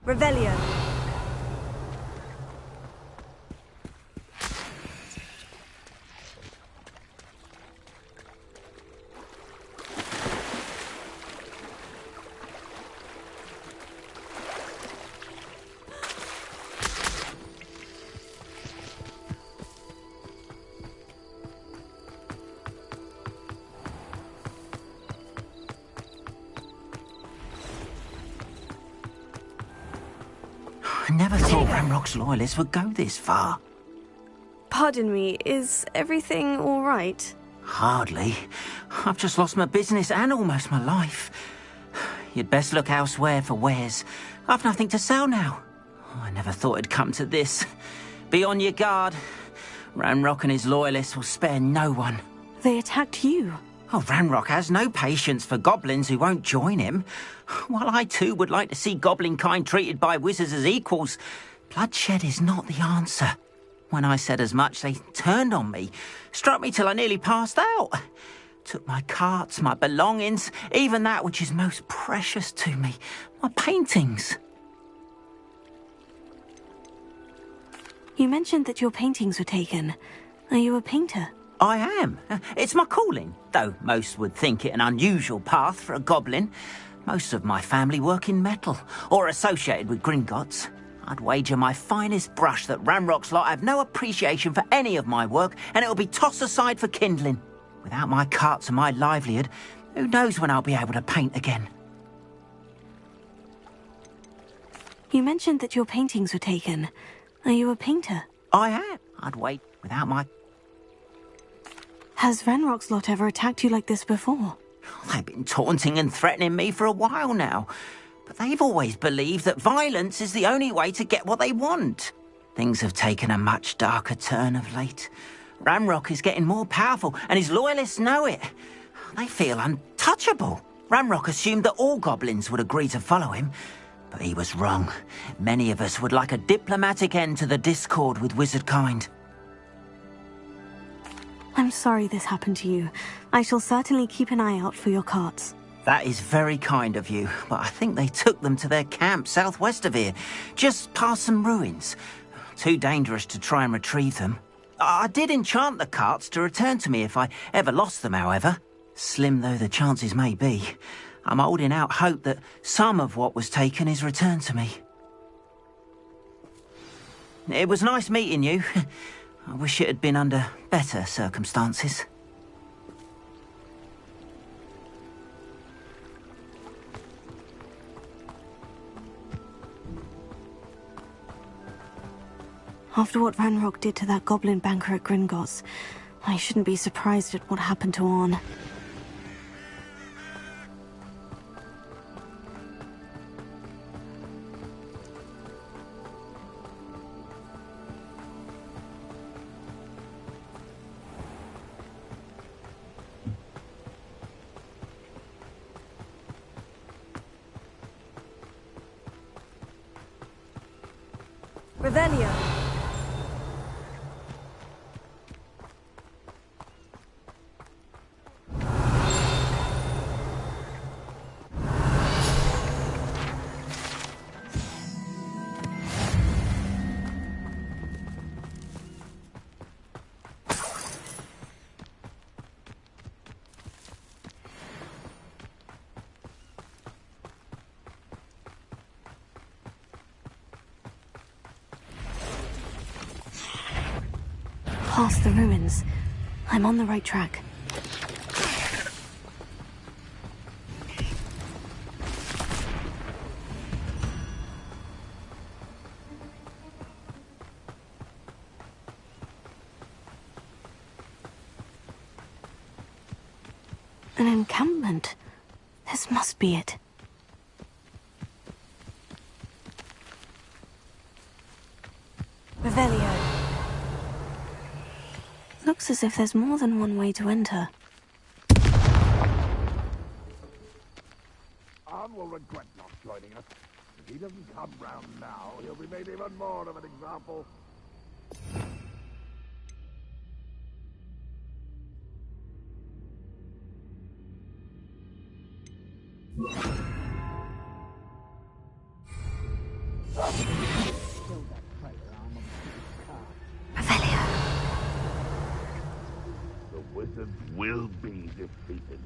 Revelio. I never thought Ranrock's loyalists would go this far. Pardon me, is everything all right? Hardly. I've just lost my business and almost my life. You'd best look elsewhere for wares. I've nothing to sell now. I never thought it'd come to this. Be on your guard. Ranrock and his loyalists will spare no one. They attacked you. Oh, Ranrock has no patience for goblins who won't join him. While I too would like to see goblin kind treated by wizards as equals, bloodshed is not the answer. When I said as much, they turned on me, struck me till I nearly passed out. Took my carts, my belongings, even that which is most precious to me, my paintings. You mentioned that your paintings were taken. Are you a painter? I am. It's my calling, though most would think it an unusual path for a goblin. Most of my family work in metal, or associated with Gringotts. I'd wager my finest brush that Ranrock's lot have no appreciation for any of my work, and it'll be tossed aside for kindling. Without my carts and my livelihood, who knows when I'll be able to paint again? You mentioned that your paintings were taken. Are you a painter? I am. I'd wait without my... Has Ranrock's lot ever attacked you like this before? They've been taunting and threatening me for a while now. But they've always believed that violence is the only way to get what they want. Things have taken a much darker turn of late. Ranrock is getting more powerful, and his loyalists know it. They feel untouchable. Ranrock assumed that all goblins would agree to follow him, but he was wrong. Many of us would like a diplomatic end to the discord with wizard kind. I'm sorry this happened to you. I shall certainly keep an eye out for your carts. That is very kind of you, but I think they took them to their camp southwest of here, just past some ruins. Too dangerous to try and retrieve them. I did enchant the carts to return to me if I ever lost them, however. Slim though the chances may be, I'm holding out hope that some of what was taken is returned to me. It was nice meeting you. I wish it had been under better circumstances. After what Ranrock did to that goblin banker at Gringotts, I shouldn't be surprised at what happened to Orn. Revelio. Past the ruins. I'm on the right track. An encampment. This must be it. Revelio. Looks as if there's more than one way to enter. Arn will regret not joining us. If he doesn't come round now, he'll be made even more of an example. Revelio. The wizards will be defeated.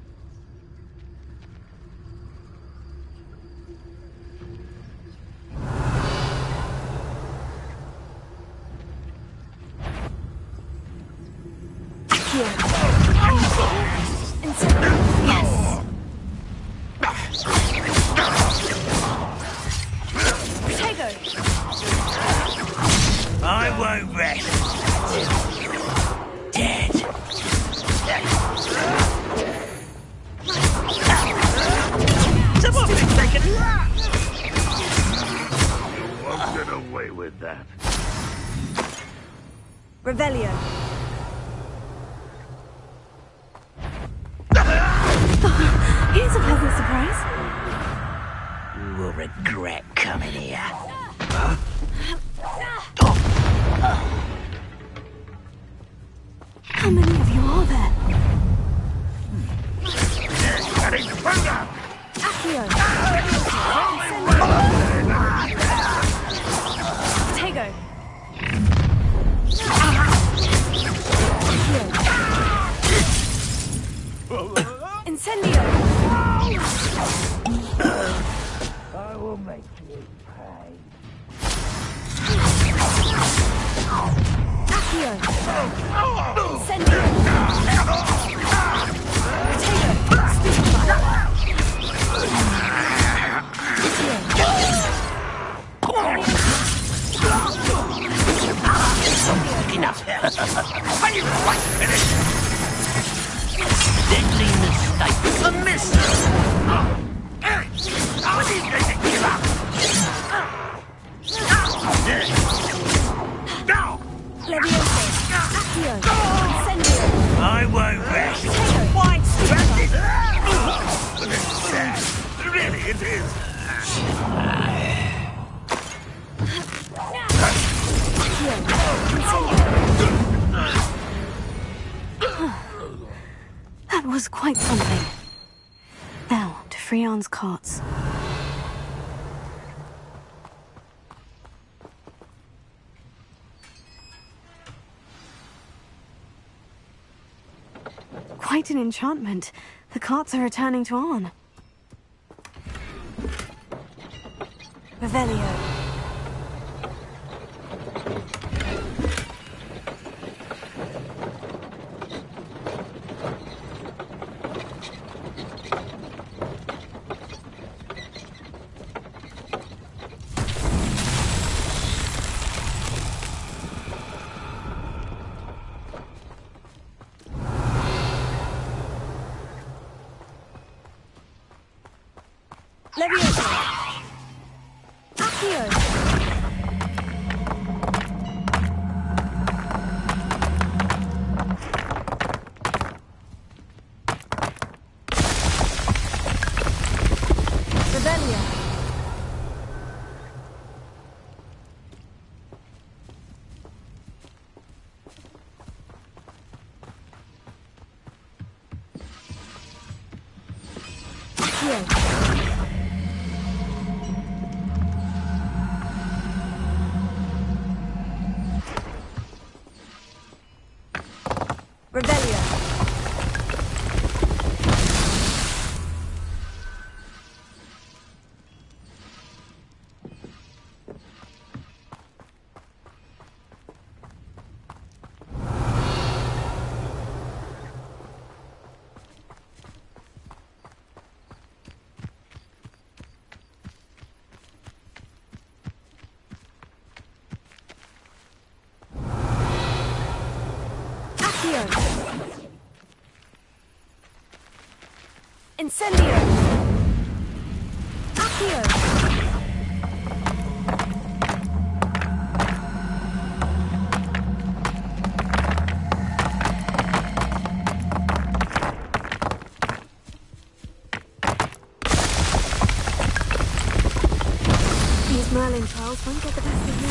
I won't rest. Dead. Someone been taken that. You won't get away with that. Revelio. Here's a pleasant surprise. You will regret coming here. How many of you are there? Getting further! Accio. Tego. Incendio. I will make you pay. Accio. Incendio. Enough. When you quite finished. Deadly mistake. A miss. What is going to give up? Now. Levioso. Accio. Incendio. I won't rest. White Stupid. But it's sad. Really, it is. That was quite something. Now, to Freon's carts. Quite an enchantment. The carts are returning to Arn. Revelio. Levioso. Accio. Revelio. Accio. Revelio. Accio. Incendio! Accio! These Merlin trials won't get the best of me.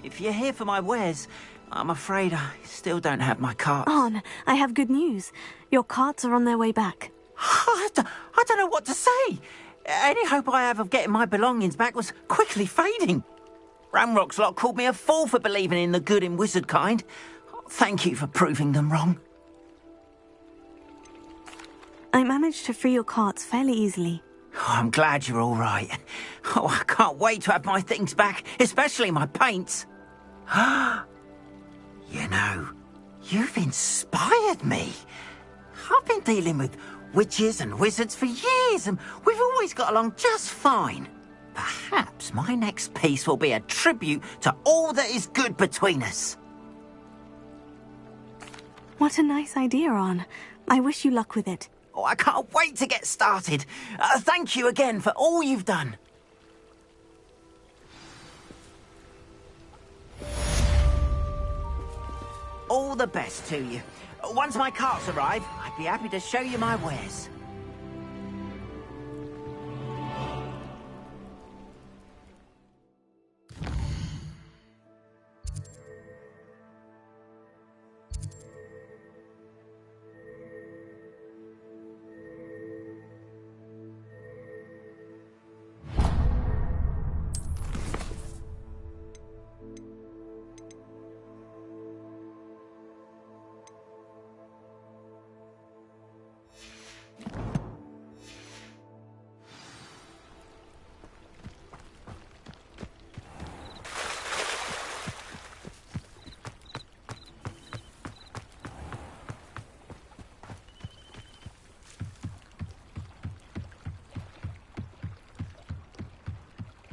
If you're here for my wares, I'm afraid I still don't have my cart. On, I have good news. Your carts are on their way back. I don't know what to say. Any hope I have of getting my belongings back was quickly fading. Ramrock's lot called me a fool for believing in the good in wizard kind. Thank you for proving them wrong. I managed to free your carts fairly easily. Oh, I'm glad you're all right. Oh, I can't wait to have my things back, especially my paints. You know, you've inspired me. I've been dealing with witches and wizards for years, and we've always got along just fine. Perhaps my next piece will be a tribute to all that is good between us. What a nice idea, Arn. I wish you luck with it. Oh, I can't wait to get started. Thank you again for all you've done. All the best to you. Once my carts arrive, I'd be happy to show you my wares.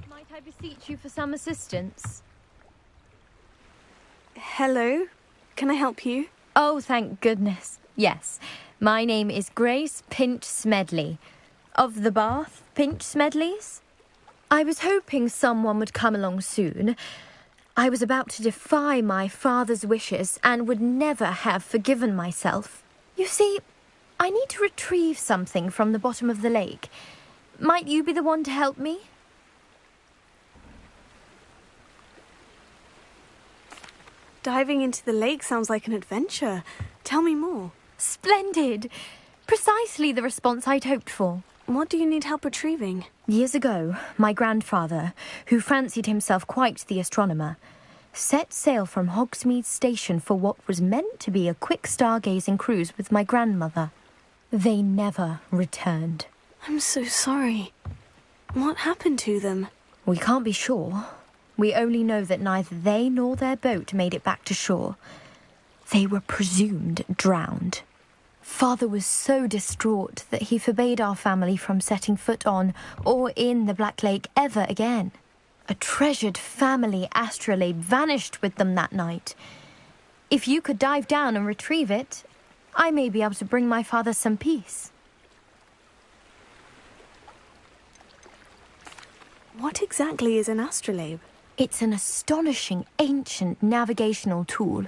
Might I beseech you for some assistance? Hello? Can I help you? Oh, thank goodness. Yes. My name is Grace Pinch Smedley. Of the Bath Pinch Smedleys? I was hoping someone would come along soon. I was about to defy my father's wishes and would never have forgiven myself. You see, I need to retrieve something from the bottom of the lake. Might you be the one to help me? Diving into the lake sounds like an adventure. Tell me more. Splendid! Precisely the response I'd hoped for. What do you need help retrieving? Years ago, my grandfather, who fancied himself quite the astronomer, set sail from Hogsmeade Station for what was meant to be a quick stargazing cruise with my grandmother. They never returned. I'm so sorry. What happened to them? We can't be sure. We only know that neither they nor their boat made it back to shore. They were presumed drowned. Father was so distraught that he forbade our family from setting foot on or in the Black Lake ever again. A treasured family astrolabe vanished with them that night. If you could dive down and retrieve it, I may be able to bring my father some peace. What exactly is an astrolabe? It's an astonishing ancient navigational tool.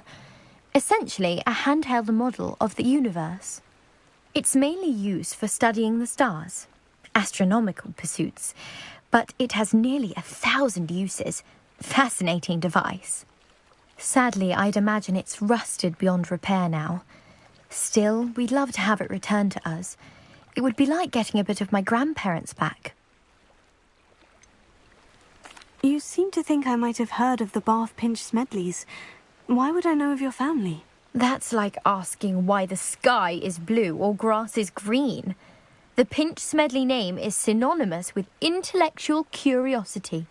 Essentially a handheld model of the universe. It's mainly used for studying the stars, astronomical pursuits, but it has nearly 1,000 uses. Fascinating device. Sadly, I'd imagine it's rusted beyond repair now. Still, we'd love to have it returned to us. It would be like getting a bit of my grandparents back. You seem to think I might have heard of the Bath Pinch Smedleys. Why would I know of your family? That's like asking why the sky is blue or grass is green. The Pinch Smedley name is synonymous with intellectual curiosity.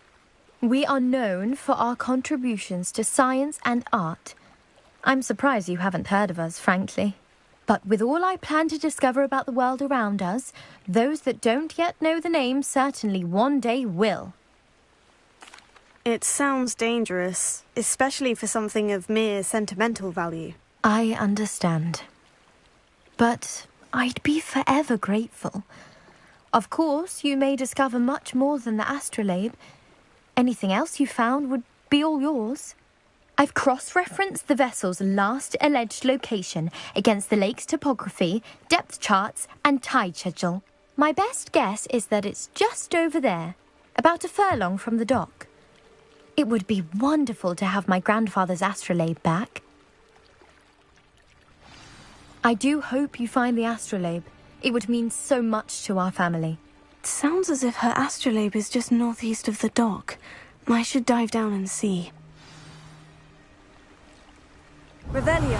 We are known for our contributions to science and art. I'm surprised you haven't heard of us, frankly. But with all I plan to discover about the world around us, those that don't yet know the name certainly one day will. It sounds dangerous, especially for something of mere sentimental value. I understand. But I'd be forever grateful. Of course, you may discover much more than the astrolabe. Anything else you found would be all yours. I've cross-referenced the vessel's last alleged location against the lake's topography, depth charts, and tide schedule. My best guess is that it's just over there, about a furlong from the dock. It would be wonderful to have my grandfather's astrolabe back. I do hope you find the astrolabe. It would mean so much to our family. It sounds as if her astrolabe is just northeast of the dock. I should dive down and see. Revelio!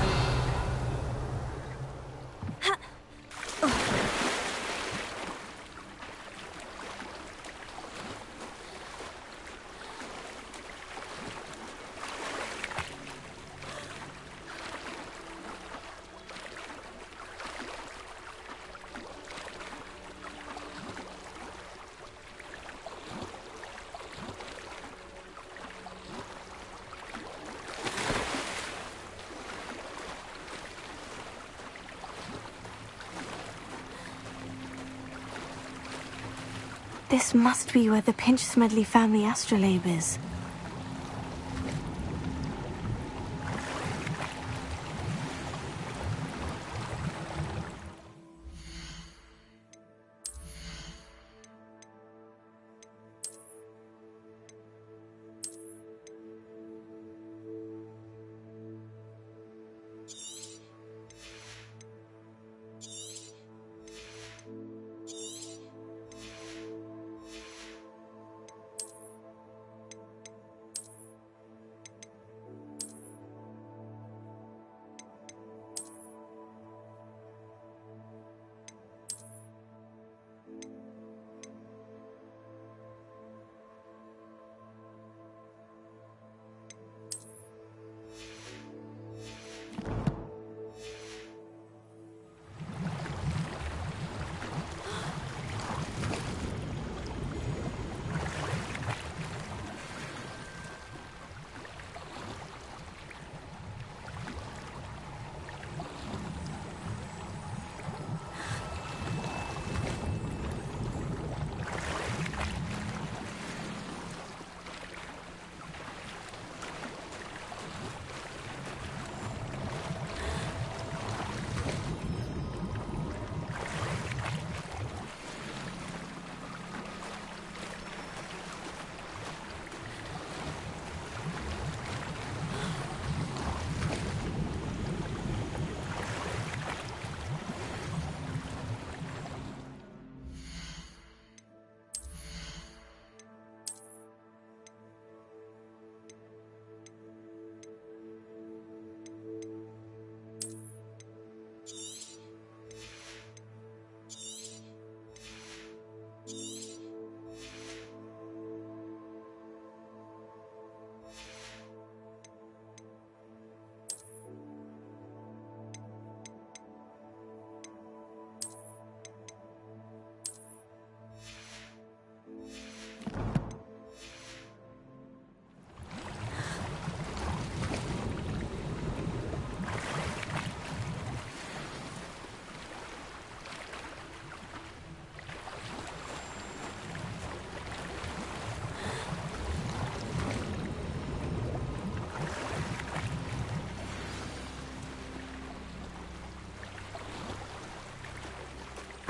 This must be where the Pinch Smedley family astrolabe is.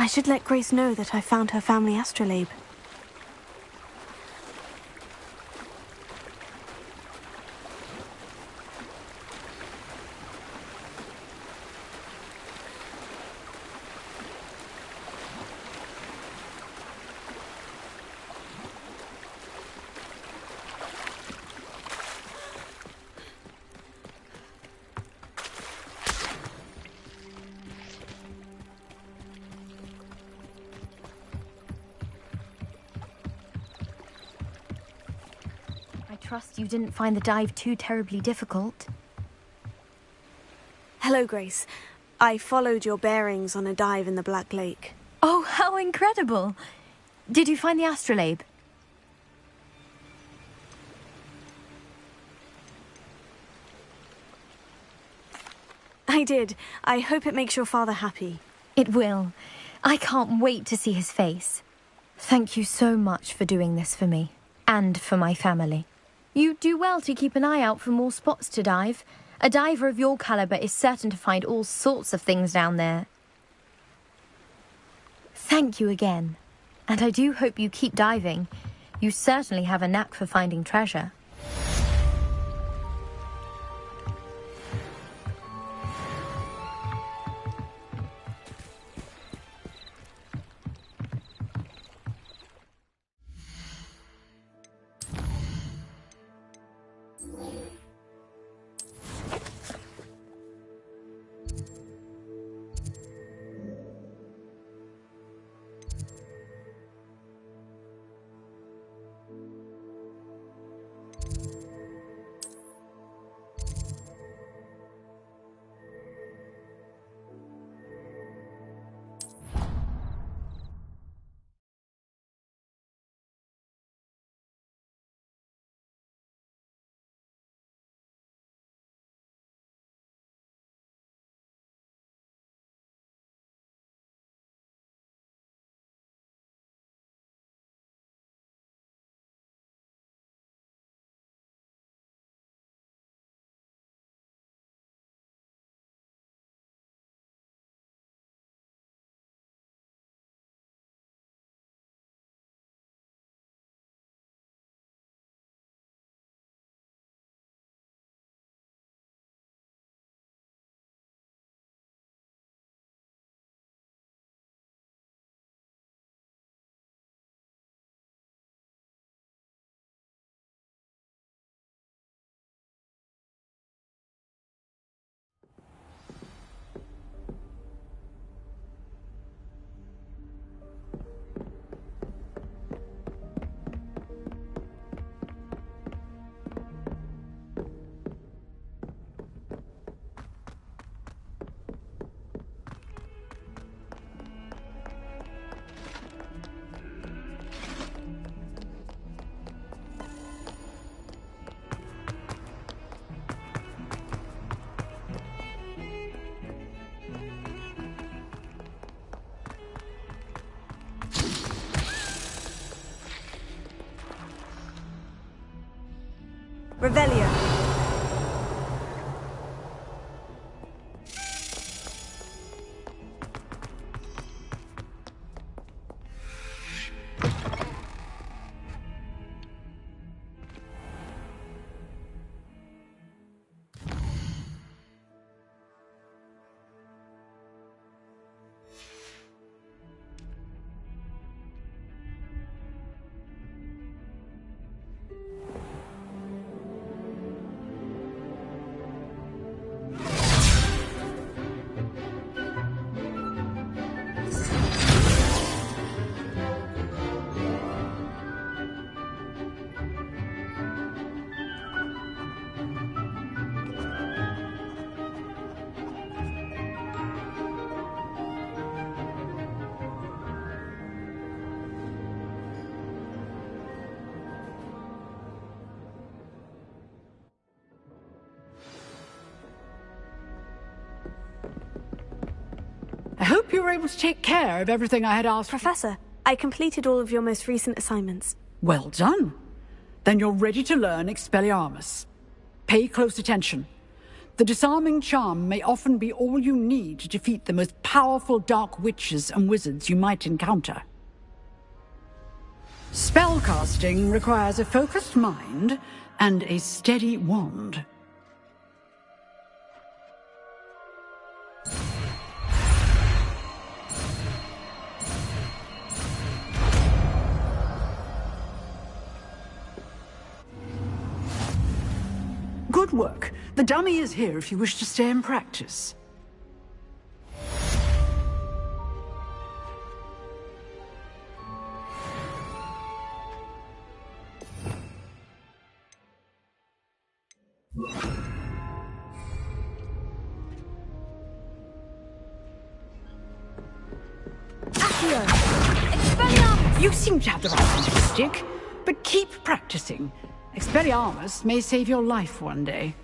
should let Grace know that I found her family astrolabe. I trust you didn't find the dive too terribly difficult. Hello, Grace. I followed your bearings on a dive in the Black Lake. Oh, how incredible! Did you find the astrolabe? I did. I hope it makes your father happy. It will. I can't wait to see his face. Thank you so much for doing this for me, and for my family. You do well to keep an eye out for more spots to dive. A diver of your caliber is certain to find all sorts of things down there. Thank you again. And I do hope you keep diving. You certainly have a knack for finding treasure. Revelio. I hope you were able to take care of everything I had asked. Professor, I completed all of your most recent assignments. Well done. Then you're ready to learn Expelliarmus. Pay close attention. The disarming charm may often be all you need to defeat the most powerful dark witches and wizards you might encounter. Spellcasting requires a focused mind and a steady wand. Good work. The dummy is here if you wish to stay and practice. You seem to have the right end of the stick, but keep practicing. Expelliarmus may save your life one day.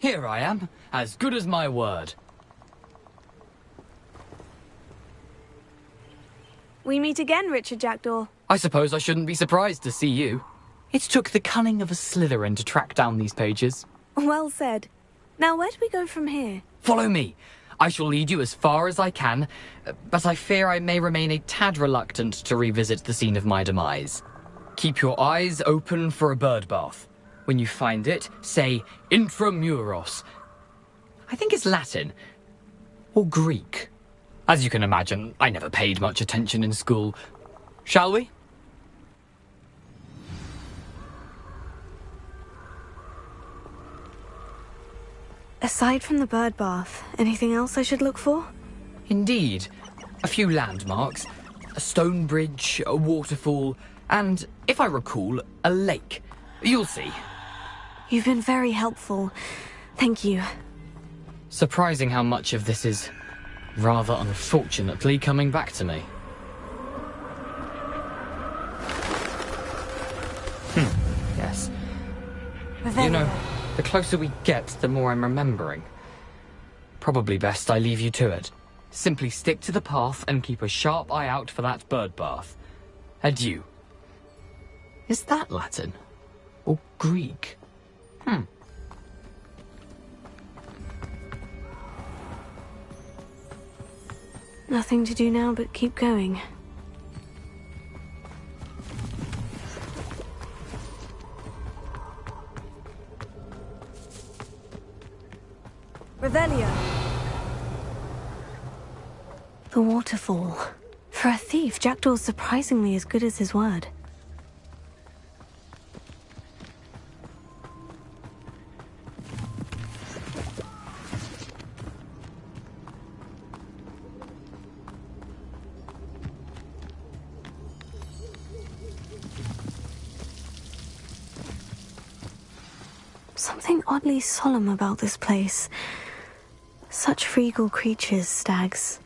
Here I am, as good as my word. We meet again, Richard Jackdaw. I suppose I shouldn't be surprised to see you. It took the cunning of a Slytherin to track down these pages. Well said. Now, where do we go from here? Follow me. I shall lead you as far as I can, but I fear I may remain a tad reluctant to revisit the scene of my demise. Keep your eyes open for a bird bath. When you find it, say intramuros. I think it's Latin. Or Greek. As you can imagine, I never paid much attention in school. Shall we? Aside from the bird bath, anything else I should look for? Indeed. A few landmarks, a stone bridge, a waterfall, and, if I recall, a lake. You'll see. You've been very helpful. Thank you. Surprising how much of this is, rather unfortunately, coming back to me. Yes. You know, the closer we get, the more I'm remembering. Probably best I leave you to it. Simply stick to the path and keep a sharp eye out for that bird bath. Adieu. Is that Latin? Or Greek? Nothing to do now but keep going. Revelio. The waterfall. For a thief, Jackdaw's surprisingly as good as his word. Something oddly solemn about this place. Such regal creatures, stags.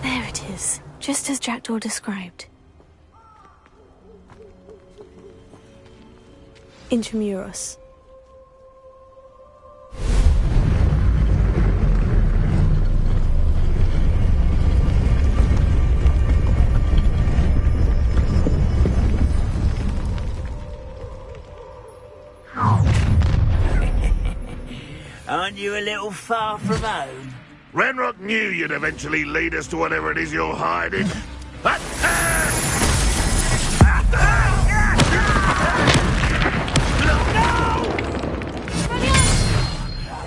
There it is, just as Jackdaw described. Intramuros. Aren't you a little far from home? Ranrock knew you'd eventually lead us to whatever it is you're hiding.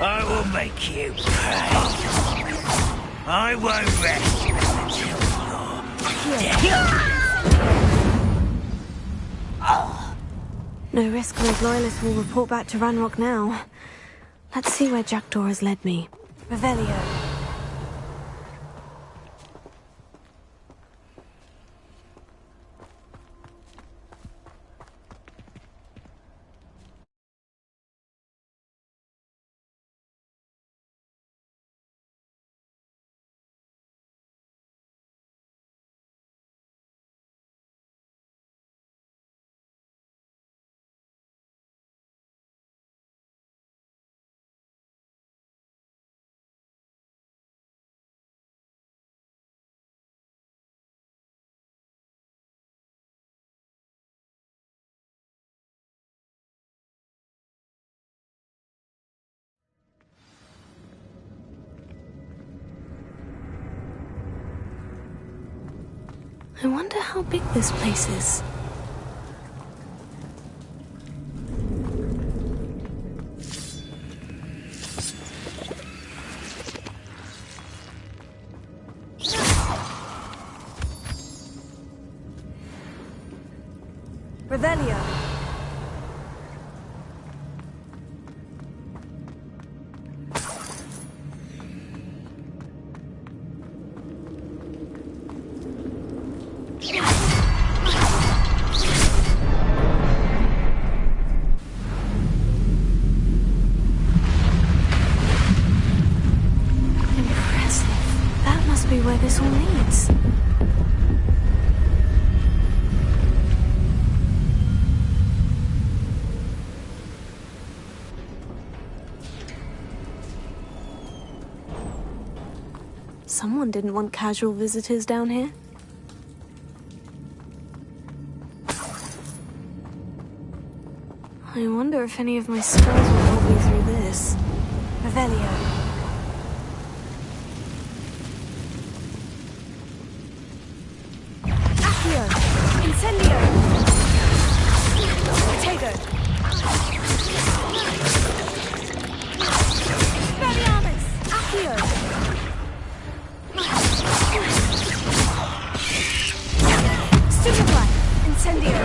I will make you pay. I won't rest until you're dead. No risk those loyalists will report back to Ranrock now. Let's see where Jackdaw has led me. Revelio. I wonder how big this place is. Revelio. Where this all leads. Someone didn't want casual visitors down here. I wonder if any of my spells will help me through this. Revelio. Incendio! Potato! Expelliarmus! Accio! Stupefy! Incendio!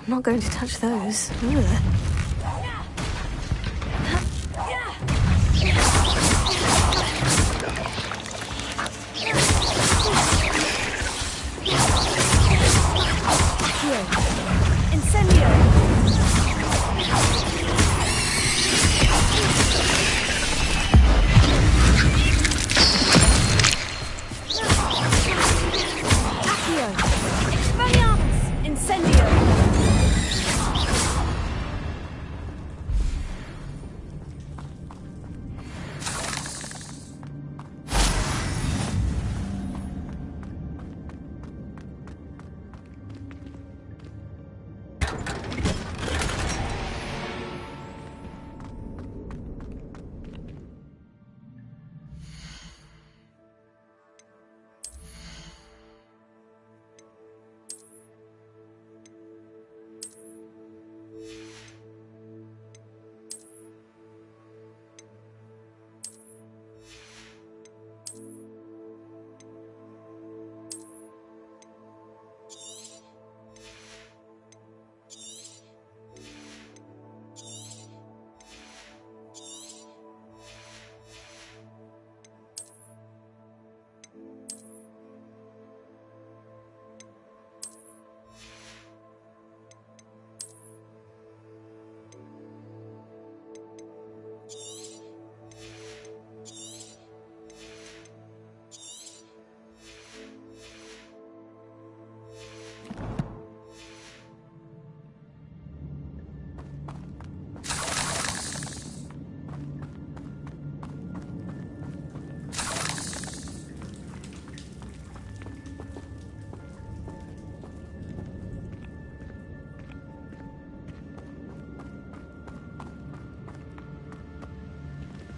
I'm not going to touch those. Ugh.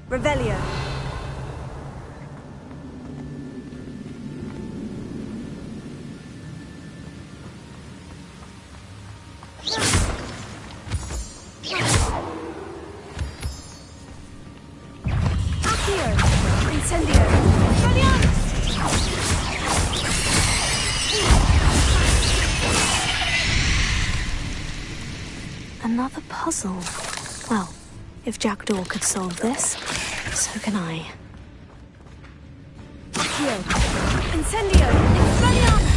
Revelio. Accio. Incendio. Another puzzle. Well, if Jackdaw could solve this, so can I. Accio. Incendio. Expelliarmus.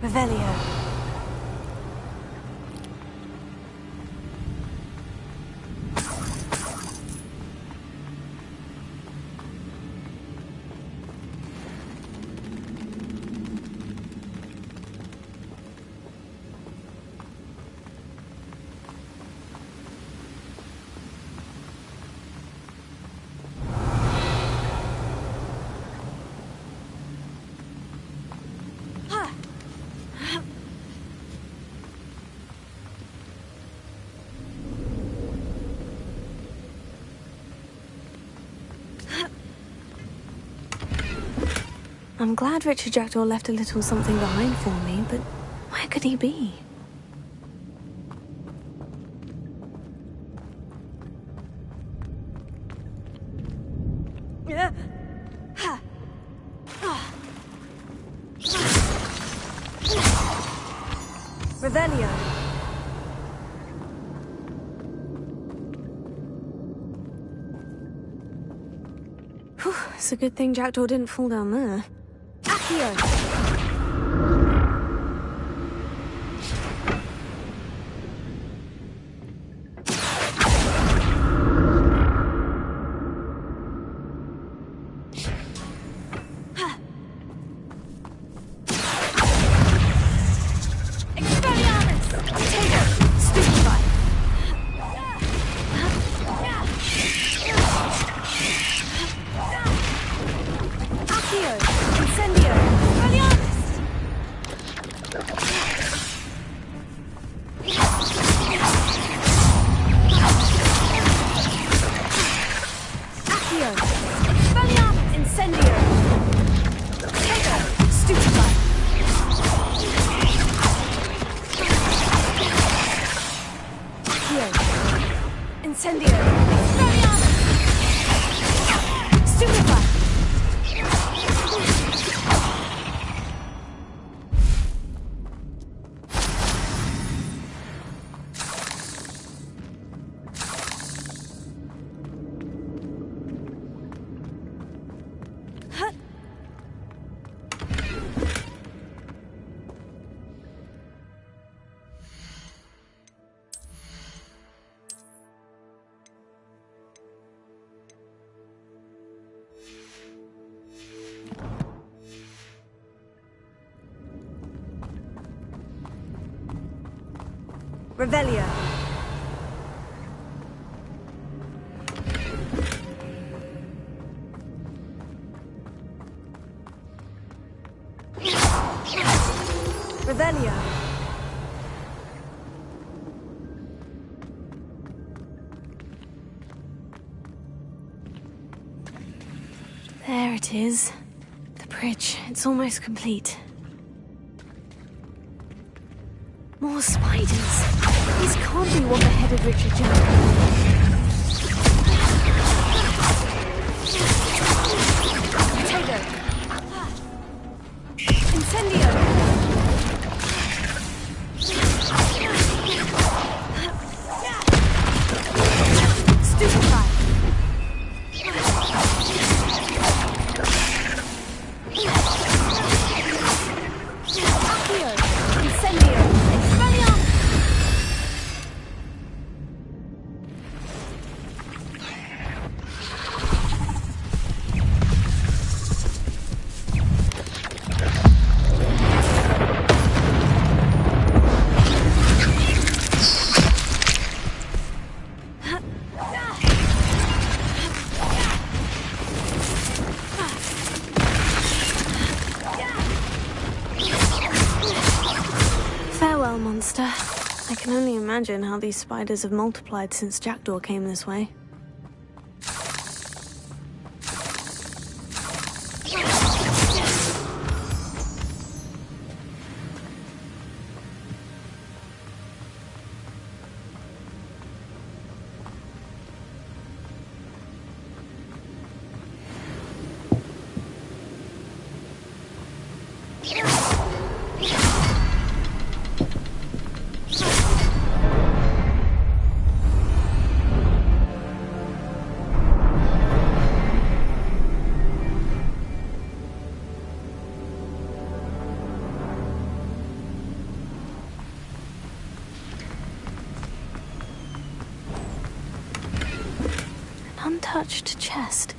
Revelio. I'm glad Richard Jackdaw left a little something behind for me, but where could he be? Revelio. Whew, it's a good thing Jackdaw didn't fall down there. Accio. Incendio! Expelliarmus! Expelliarmus! Incendio! Tego! Stupefy! Accio! Incendio! Expelliarmus! Stupefy! Revelio. Revelio. There it is. The bridge. It's almost complete. More spiders. These can't be what beheaded Richard Jackdaw. Potato. Incendio. Stupefy. Accio. Incendio. Expelliarmus. Farewell, monster. I can only imagine how these spiders have multiplied since Jackdaw came this way. Untouched chest.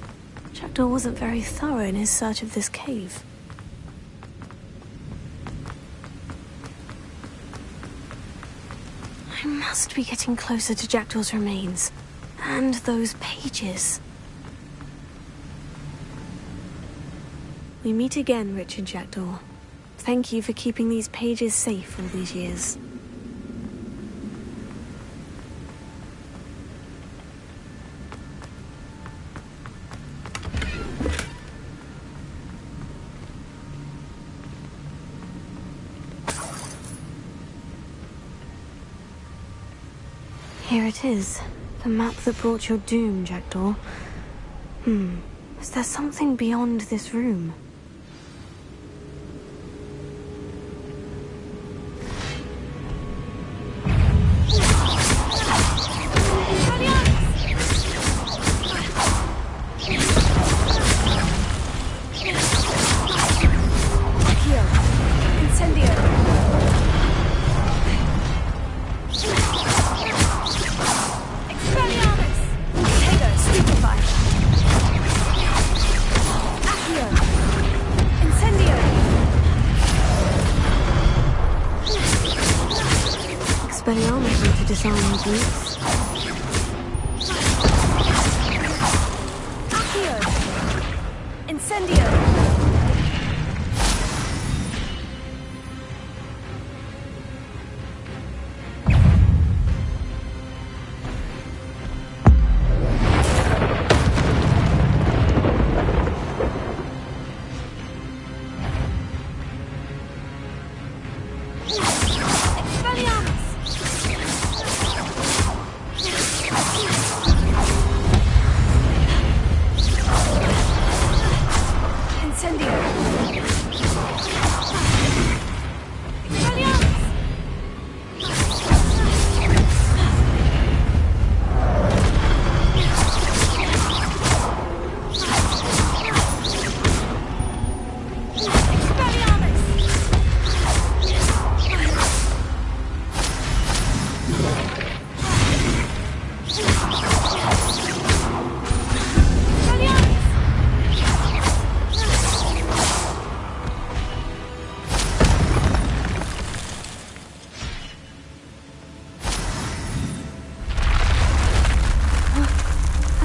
Jackdaw wasn't very thorough in his search of this cave. I must be getting closer to Jackdaw's remains. And those pages. We meet again, Richard Jackdaw. Thank you for keeping these pages safe all these years. Here it is. The map that brought your doom, Jackdaw. Is there something beyond this room? Expelliarmus to disarm the brutes. Accio. Incendio.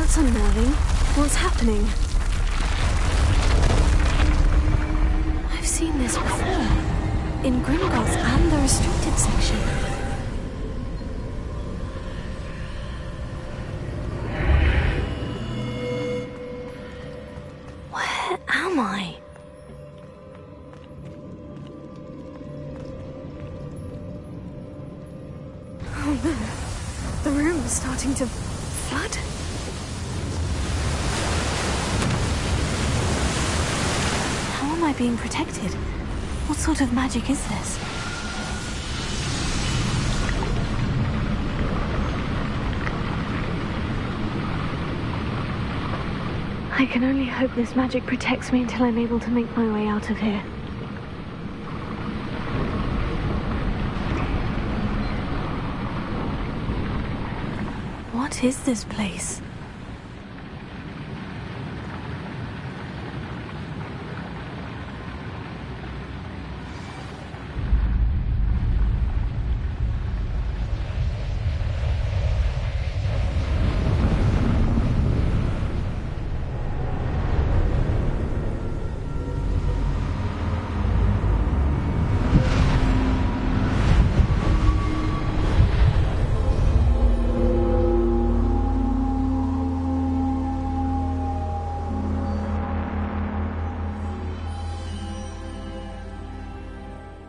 That's unnerving. What's happening? I've seen this before. In Gringotts and the restricted section. Where am I? Oh no. The room is starting to flood. How am I being protected? What sort of magic is this? I can only hope this magic protects me until I'm able to make my way out of here. What is this place?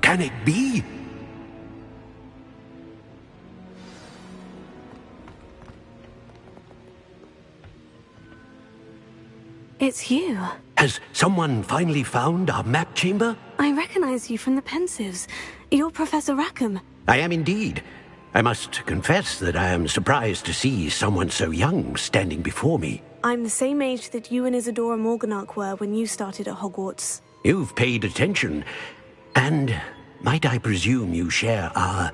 Can it be? It's you. Has someone finally found our map chamber? I recognize you from the Pensives. You're Professor Rackham. I am indeed. I must confess that I am surprised to see someone so young standing before me. I'm the same age that you and Isadora Morganach were when you started at Hogwarts. You've paid attention. And might I presume you share our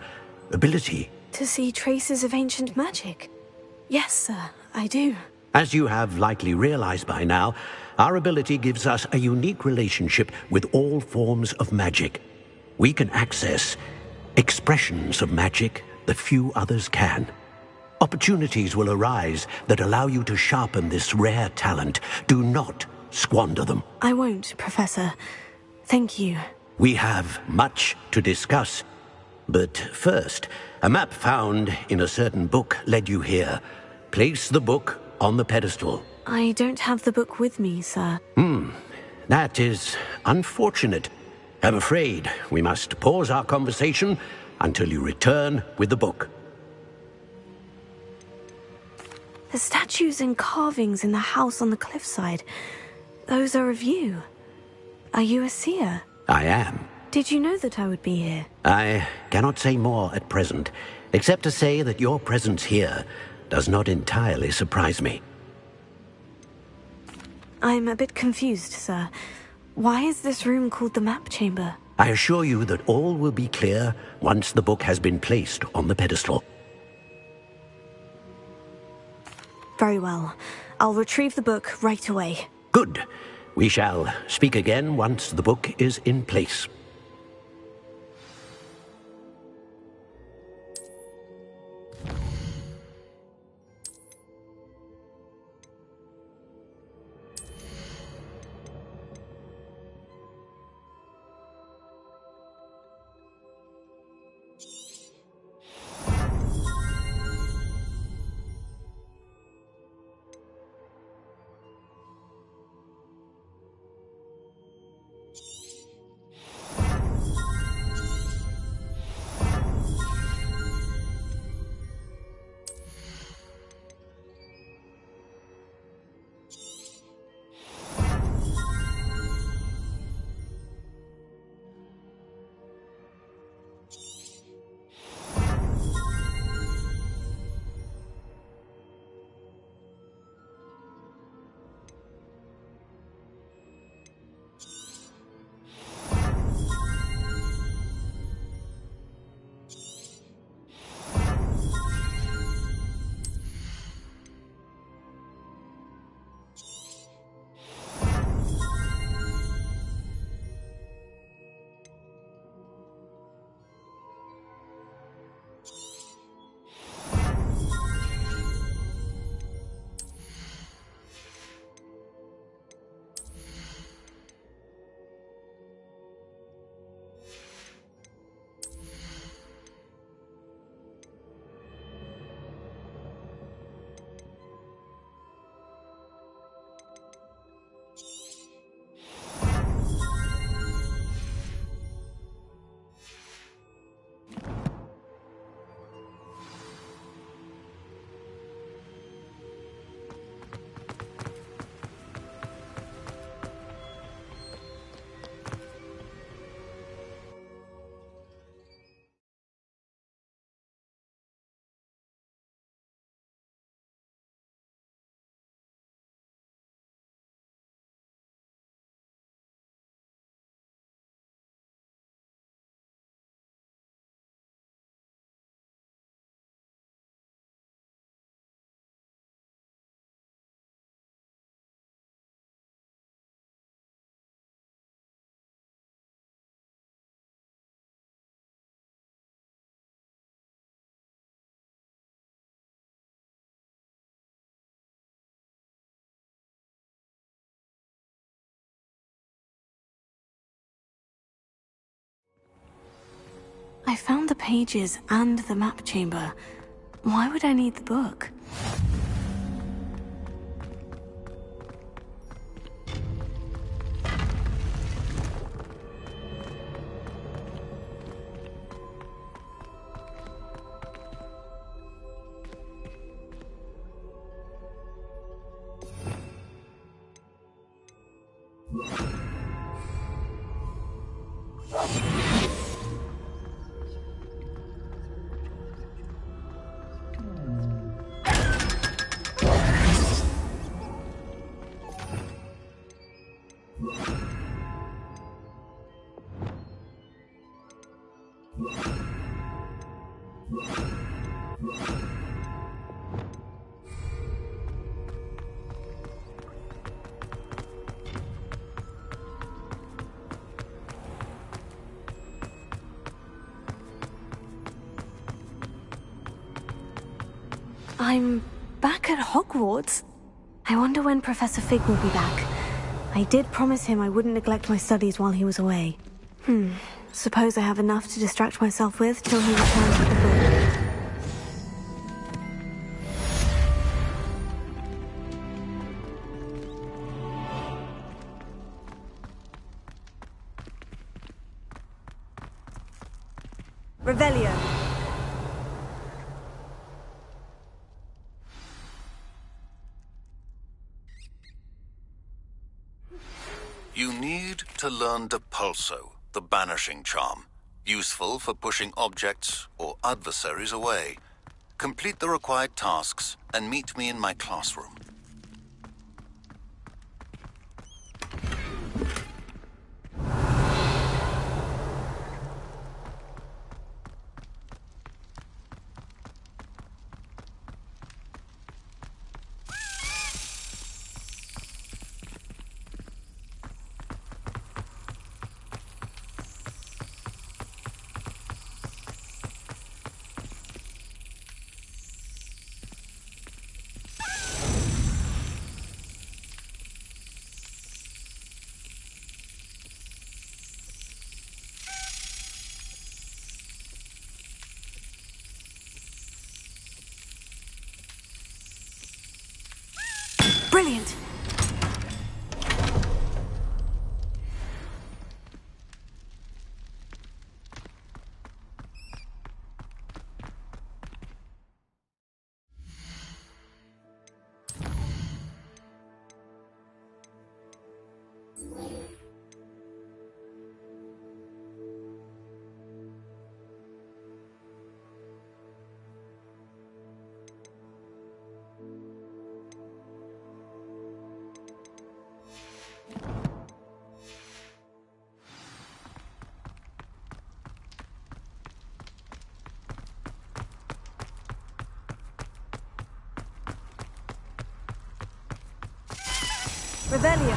ability? To see traces of ancient magic? Yes, sir, I do. As you have likely realized by now, our ability gives us a unique relationship with all forms of magic. We can access expressions of magic that few others can. Opportunities will arise that allow you to sharpen this rare talent. Do not squander them. I won't, Professor. Thank you. We have much to discuss. But first, a map found in a certain book led you here. Place the book on the pedestal. I don't have the book with me, sir. That is unfortunate. I'm afraid we must pause our conversation until you return with the book. The statues and carvings in the house on the cliffside, those are of you. Are you a seer? I am. Did you know that I would be here? I cannot say more at present, except to say that your presence here does not entirely surprise me. I'm a bit confused, sir. Why is this room called the map chamber? I assure you that all will be clear once the book has been placed on the pedestal. Very well. I'll retrieve the book right away. Good. We shall speak again once the book is in place. I found the pages and the map chamber. Why would I need the book? I'm back at Hogwarts. I wonder when Professor Fig will be back. I did promise him I wouldn't neglect my studies while he was away. Suppose I have enough to distract myself with till he returns with the book. Revelio. You need to learn Depulso, the banishing charm, useful for pushing objects or adversaries away. Complete the required tasks and meet me in my classroom. Brilliant! Revelio.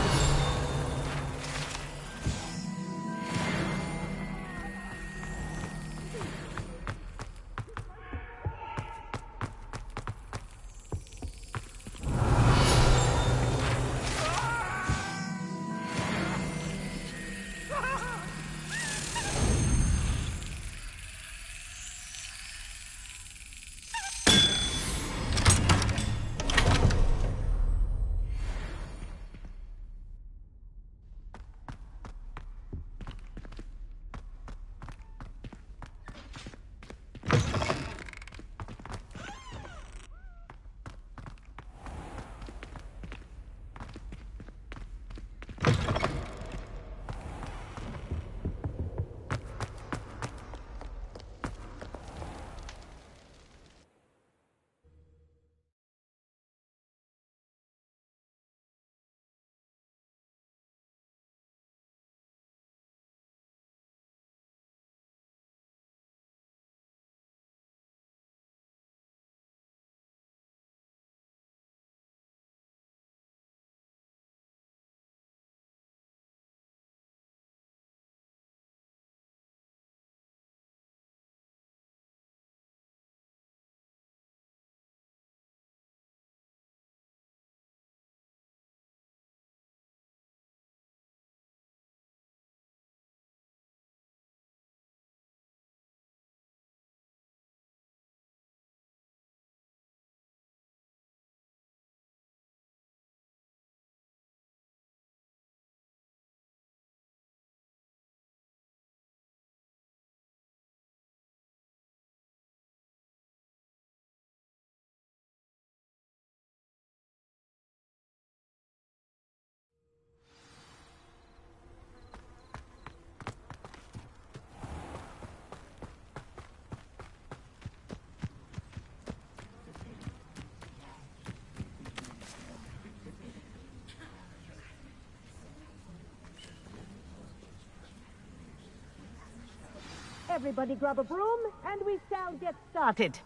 Everybody grab a broom, and we shall get started.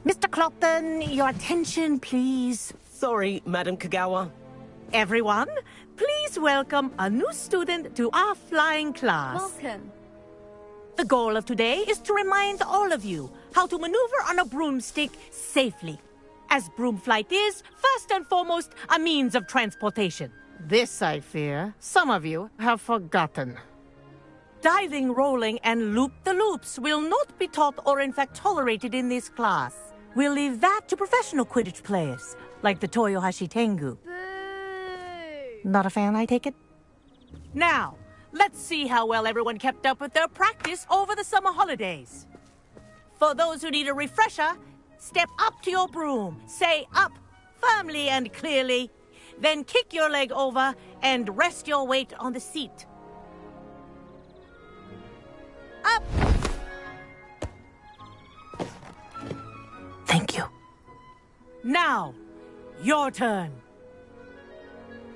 Mr. Clopton, your attention, please. Sorry, Madam Kagawa. Everyone, please welcome a new student to our flying class. Welcome. The goal of today is to remind all of you how to maneuver on a broomstick safely, as broom flight is, first and foremost, a means of transportation. This, I fear, some of you have forgotten. Diving, rolling, and loop-the-loops will not be taught or in fact tolerated in this class. We'll leave that to professional Quidditch players, like the Toyohashi Tengu. Boo! Not a fan, I take it? Now, let's see how well everyone kept up with their practice over the summer holidays. For those who need a refresher, step up to your broom, say up firmly and clearly, then kick your leg over and rest your weight on the seat. Up! Thank you. Now, your turn.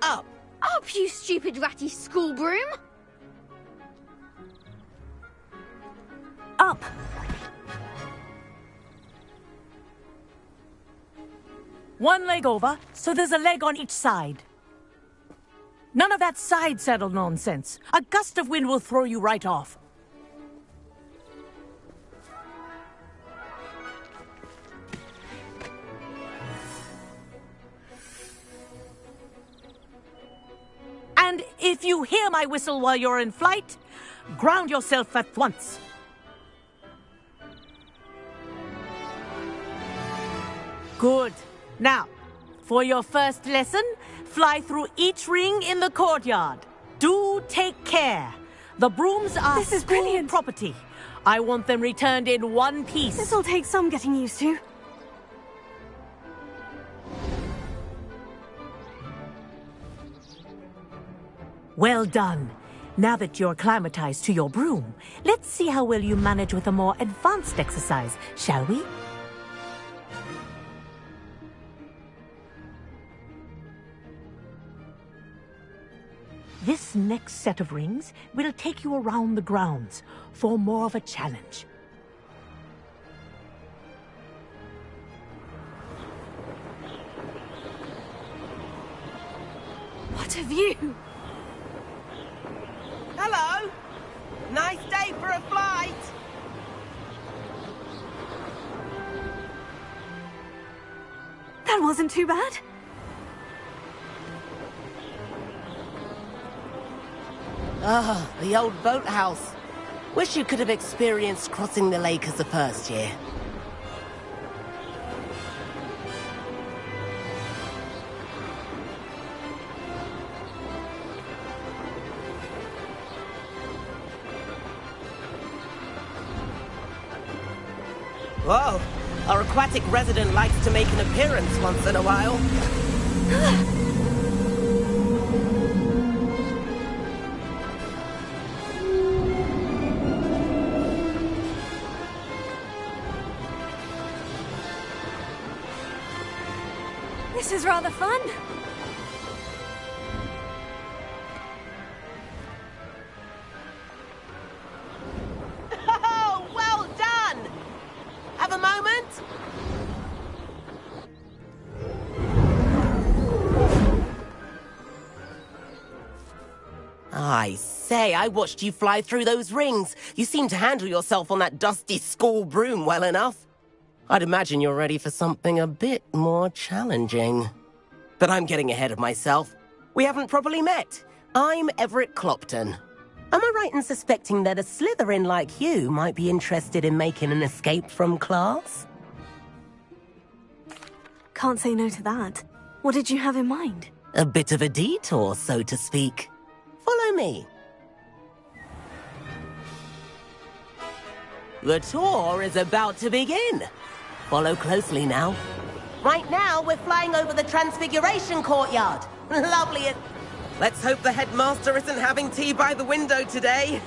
Up! Up, you stupid ratty school broom! Up! One leg over, so there's a leg on each side. None of that side saddle nonsense. A gust of wind will throw you right off. And if you hear my whistle while you're in flight, ground yourself at once. Good. Now, for your first lesson, fly through each ring in the courtyard. Do take care. The brooms are This is school brilliant. property. I want them returned in one piece. This'll take some getting used to. Well done. Now that you're acclimatized to your broom, let's see how well you manage with a more advanced exercise, shall we? This next set of rings will take you around the grounds for more of a challenge. What a view! Hello! Nice day for a flight! That wasn't too bad. Ah, the old boathouse. Wish you could have experienced crossing the lake as a first year. Whoa, our aquatic resident likes to make an appearance once in a while. This is rather fun. Oh, well done! Have a moment? I say, I watched you fly through those rings. You seem to handle yourself on that dusty school broom well enough. I'd imagine you're ready for something a bit more challenging. But I'm getting ahead of myself. We haven't properly met. I'm Everett Clopton. Am I right in suspecting that a Slytherin like you might be interested in making an escape from class? Can't say no to that. What did you have in mind? A bit of a detour, so to speak. Follow me. The tour is about to begin. Follow closely now. Right now, we're flying over the Transfiguration Courtyard. Lovely. Let's hope the headmaster isn't having tea by the window today.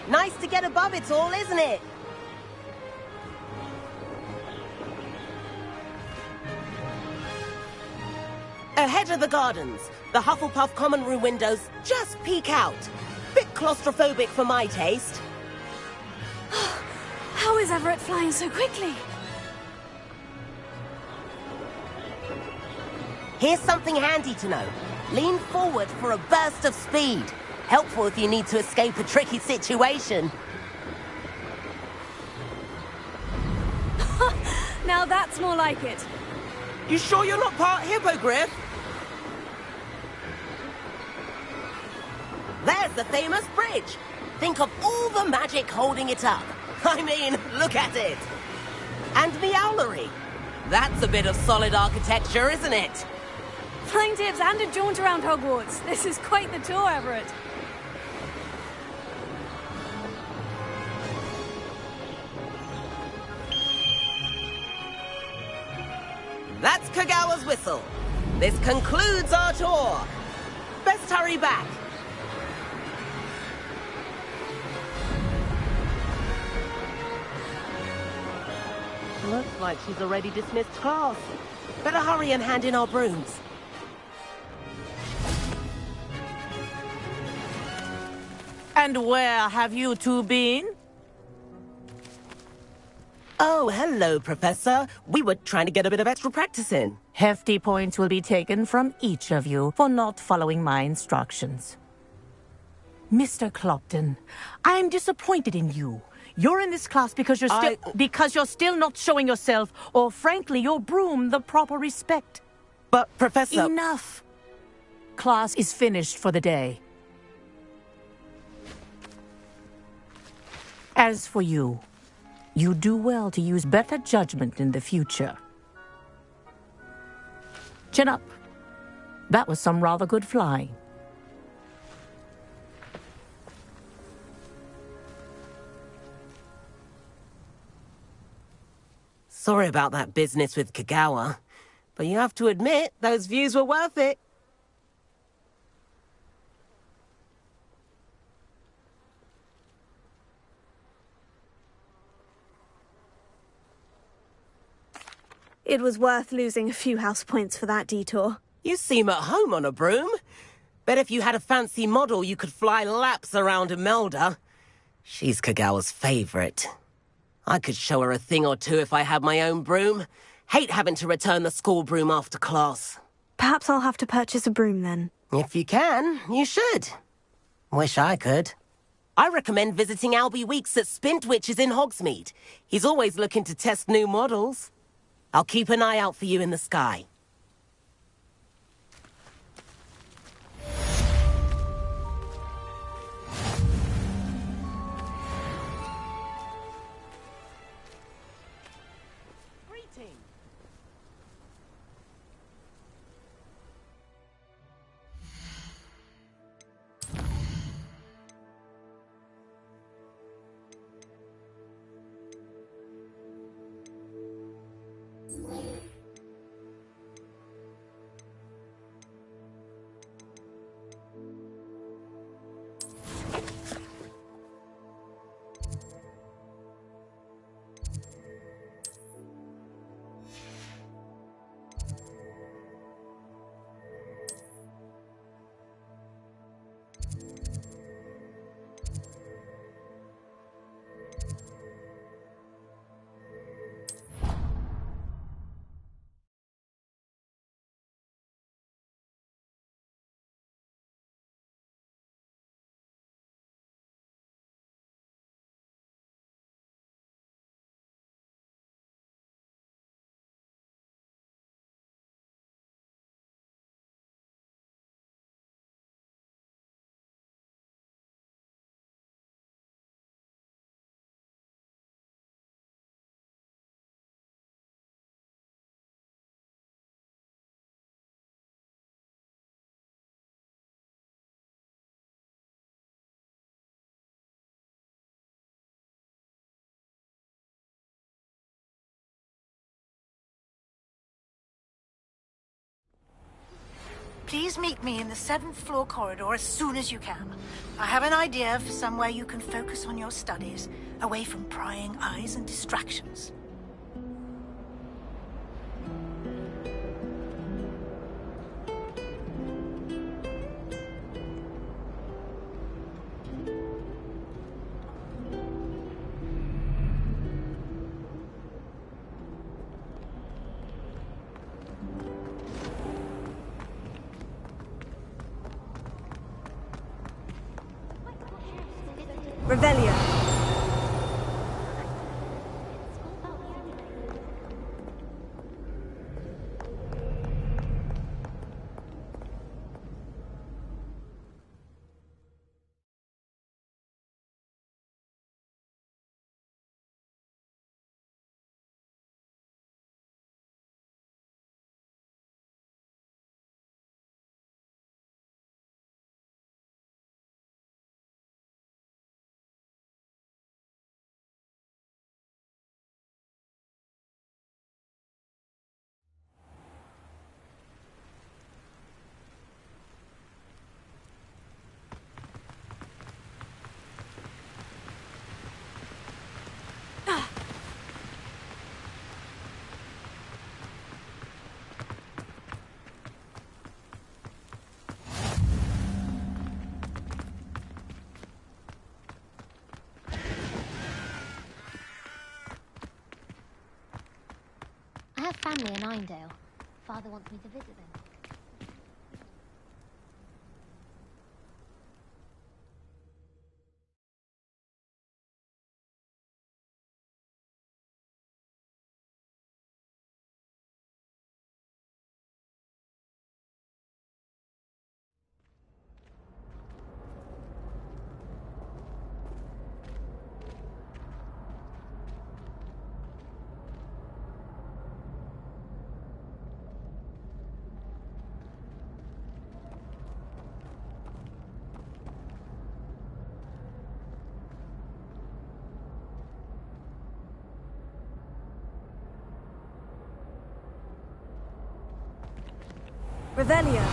Nice to get above it all, isn't it? Ahead of the gardens. The Hufflepuff common room windows just peek out. Bit claustrophobic for my taste. How is Everett flying so quickly? Here's something handy to know. Lean forward for a burst of speed. Helpful if you need to escape a tricky situation. Now that's more like it. You sure you're not part hippogriff? There's the famous bridge. Think of all the magic holding it up. I mean, look at it. And the owlery. That's a bit of solid architecture, isn't it? Flying tips and a jaunt around Hogwarts. This is quite the tour, Everett. That's Kagawa's whistle. This concludes our tour. Best hurry back. Looks like she's already dismissed class. Better hurry and hand in our brooms. And where have you two been? Oh, hello, Professor. We were trying to get a bit of extra practice in. Hefty points will be taken from each of you for not following my instructions. Mr. Clopton, I'm disappointed in you. You're in this class because you're still not showing yourself, or frankly, your broom the proper respect. But, Professor... Enough. Class is finished for the day. As for you, you do well to use better judgment in the future. Chin up. That was some rather good flying. Sorry about that business with Kagawa, but you have to admit, those views were worth it. It was worth losing a few house points for that detour. You seem at home on a broom. Bet if you had a fancy model, you could fly laps around Imelda. She's Kagawa's favorite. I could show her a thing or two if I had my own broom. Hate having to return the school broom after class. Perhaps I'll have to purchase a broom then. If you can, you should. Wish I could. I recommend visiting Albie Weeks at Spintwitches in Hogsmeade. He's always looking to test new models. I'll keep an eye out for you in the sky. Please meet me in the 7th floor corridor as soon as you can. I have an idea for somewhere you can focus on your studies, away from prying eyes and distractions. Revelio. I have family in Irondale. Father wants me to visit them. Revelio.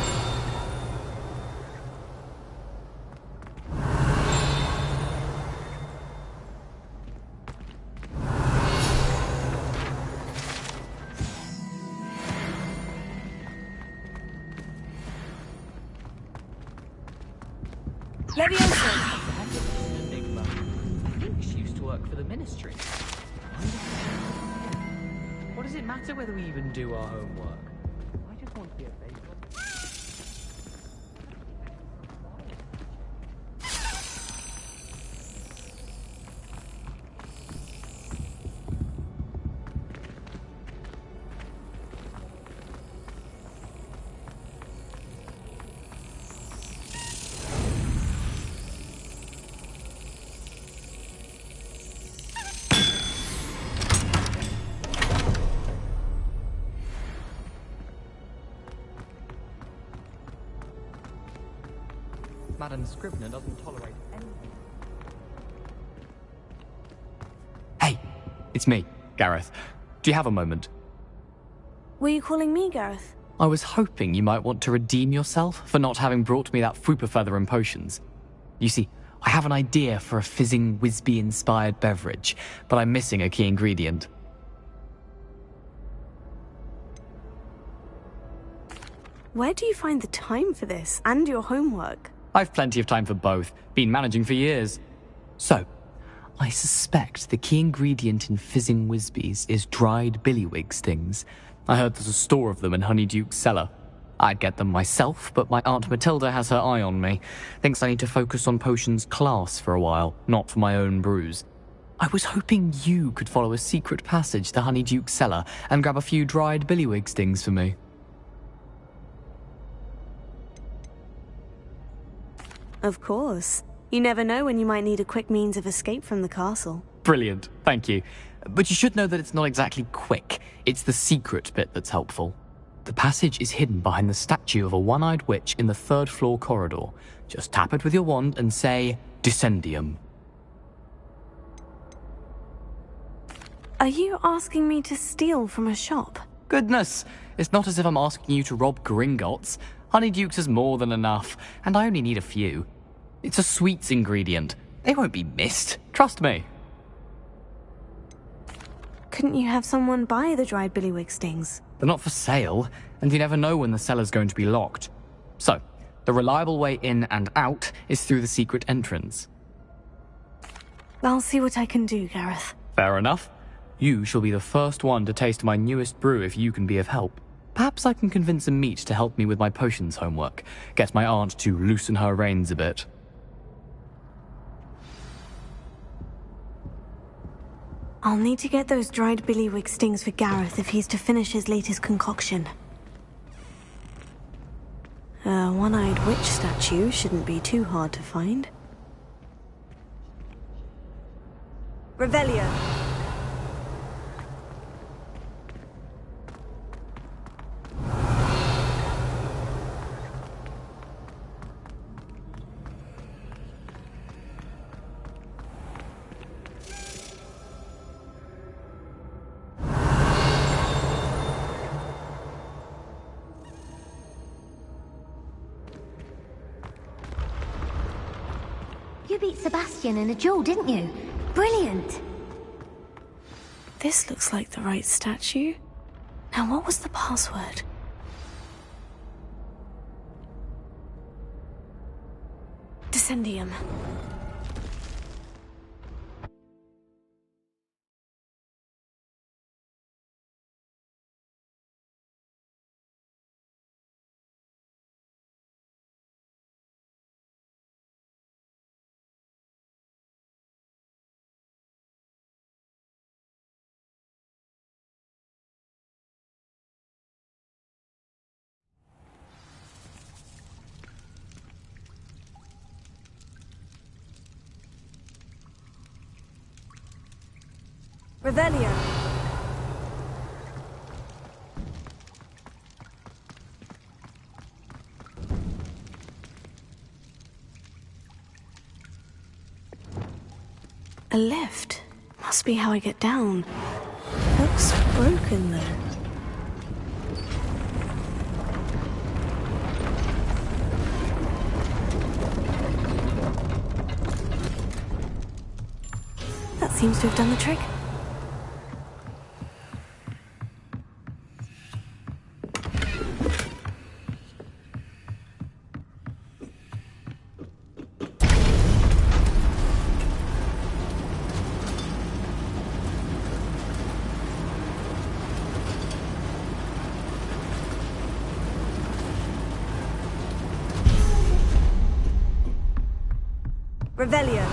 Leviosa. Enigma. I think she used to work for the Ministry. What does it matter whether we even do our homework? I just want to be a faithful. Madam Scribner doesn't tolerate anything. Hey, it's me, Gareth. Do you have a moment? Were you calling me, Gareth? I was hoping you might want to redeem yourself for not having brought me that Fupa Feather and potions. You see, I have an idea for a fizzing Whizbee-inspired beverage, but I'm missing a key ingredient. Where do you find the time for this, and your homework? I've plenty of time for both. Been managing for years. So, I suspect the key ingredient in fizzing Whizbees is dried billywig stings. I heard there's a store of them in Honeyduke's cellar. I'd get them myself, but my Aunt Matilda has her eye on me. Thinks I need to focus on potions class for a while, not for my own brews. I was hoping you could follow a secret passage to Honeyduke's cellar and grab a few dried billywig stings for me. Of course. You never know when you might need a quick means of escape from the castle. Brilliant, thank you. But you should know that it's not exactly quick. It's the secret bit that's helpful. The passage is hidden behind the statue of a one-eyed witch in the third-floor corridor. Just tap it with your wand and say, Descendium. Are you asking me to steal from a shop? Goodness, it's not as if I'm asking you to rob Gringotts. Honeydukes is more than enough, and I only need a few. It's a sweets ingredient. They won't be missed. Trust me. Couldn't you have someone buy the dried billywig stings? They're not for sale, and you never know when the cellar's going to be locked. So, the reliable way in and out is through the secret entrance. I'll see what I can do, Gareth. Fair enough. You shall be the first one to taste my newest brew if you can be of help. Perhaps I can convince a meat to help me with my potions homework. Get my aunt to loosen her reins a bit. I'll need to get those dried billywig stings for Gareth if he's to finish his latest concoction. A one-eyed witch statue shouldn't be too hard to find. Revelio. You beat Sebastian in a duel, didn't you? Brilliant! This looks like the right statue. Now, what was the password? Descendium. Revelio. A lift. Must be how I get down. Looks broken, though. That seems to have done the trick. Revelio.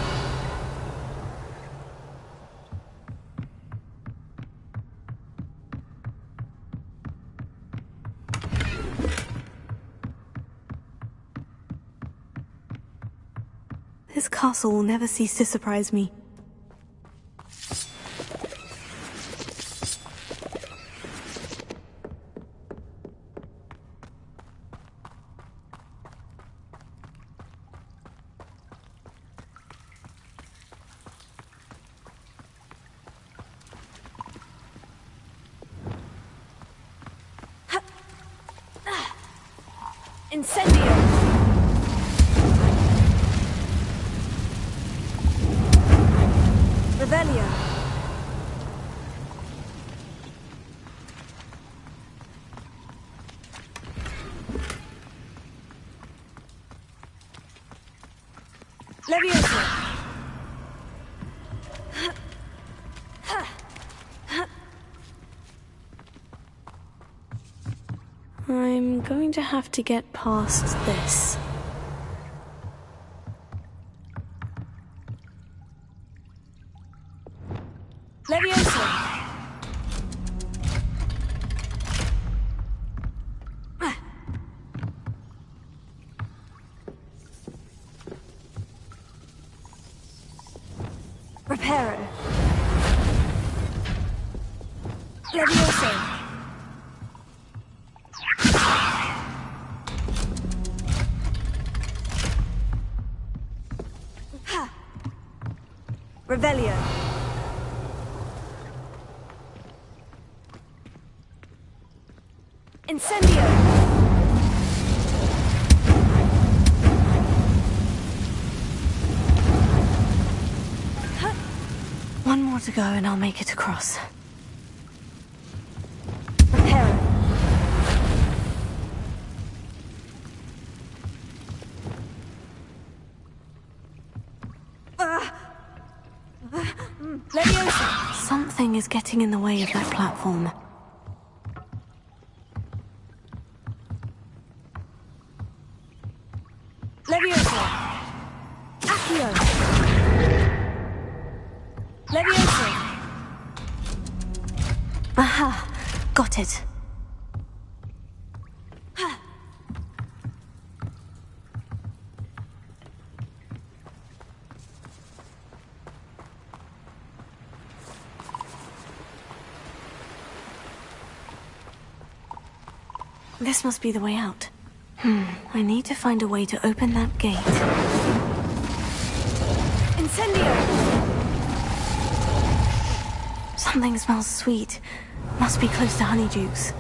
This castle will never cease to surprise me. Incendio! Revelio. Levioso. I'm going to have to get past this. Levioso! Reparo. Levioso! Revelio. Incendio. One more to go and I'll make it across. Reparo. Leviosa! Something is getting in the way of that platform. Leviosa! Accio! Leviosa! Got it. This must be the way out. I need to find a way to open that gate. Incendio! Something smells sweet. Must be close to Honeydukes.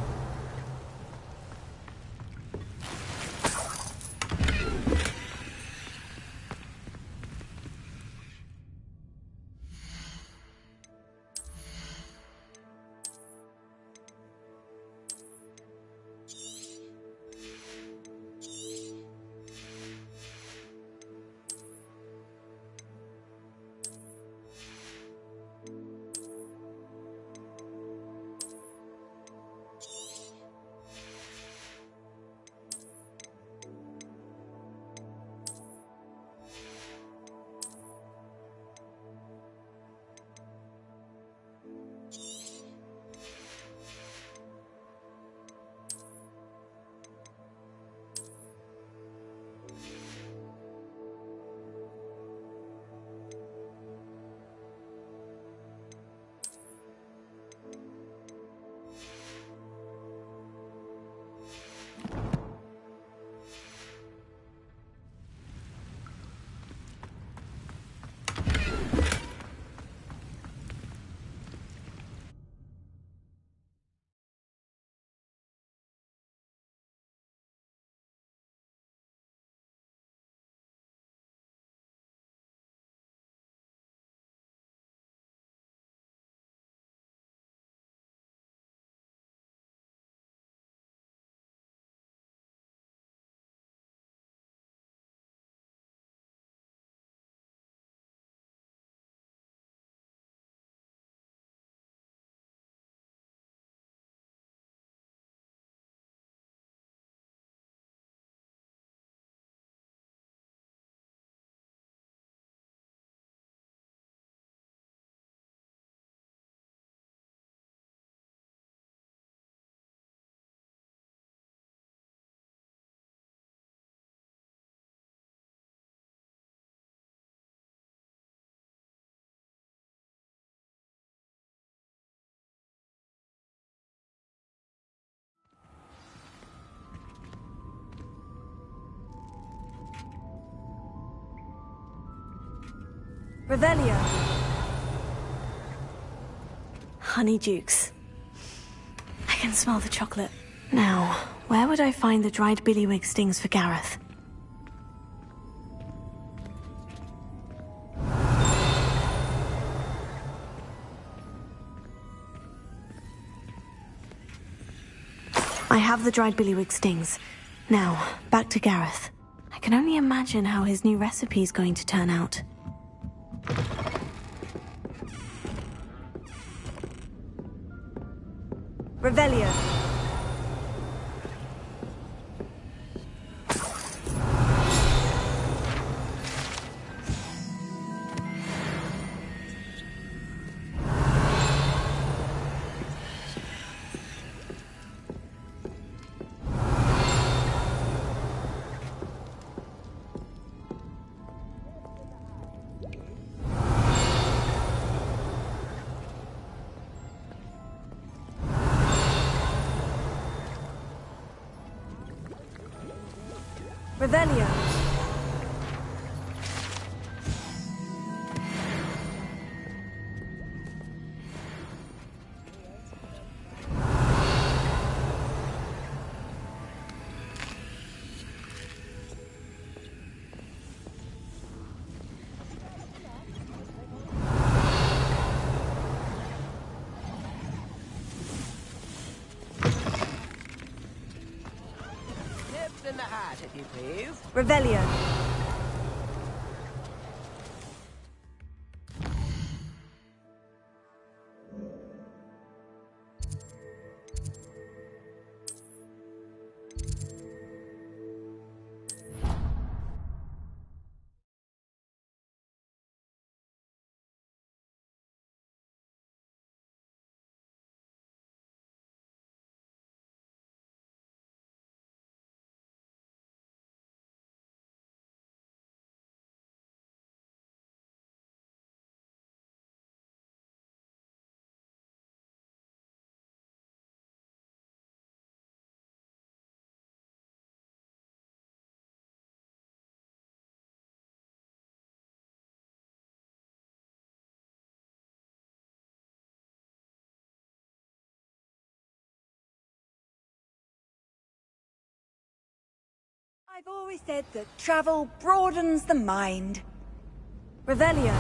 Revelio. Honeydukes. I can smell the chocolate. Now, where would I find the dried billywig stings for Gareth? I have the dried billywig stings. Now, back to Gareth. I can only imagine how his new recipe's going to turn out. Revelio. Revelio. In the hat, if you please. Revelio. I've always said that travel broadens the mind. Revelio.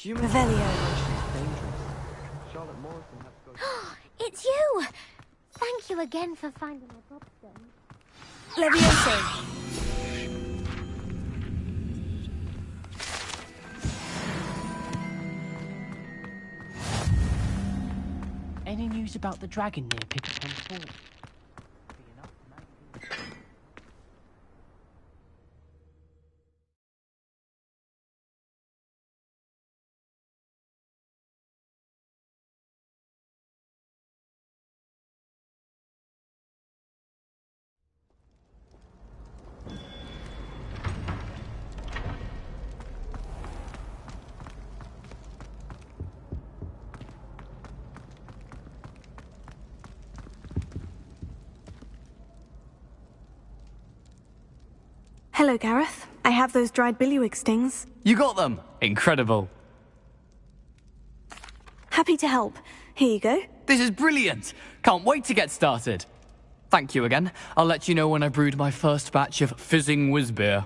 Revelio. It's you! Thank you again for finding my gobstone. Levioso. Any news about the dragon near Pickupon Fort? Hello, Gareth. I have those dried billywig stings. You got them! Incredible. Happy to help. Here you go. This is brilliant! Can't wait to get started. Thank you again. I'll let you know when I brewed my first batch of fizzing whiz-beer.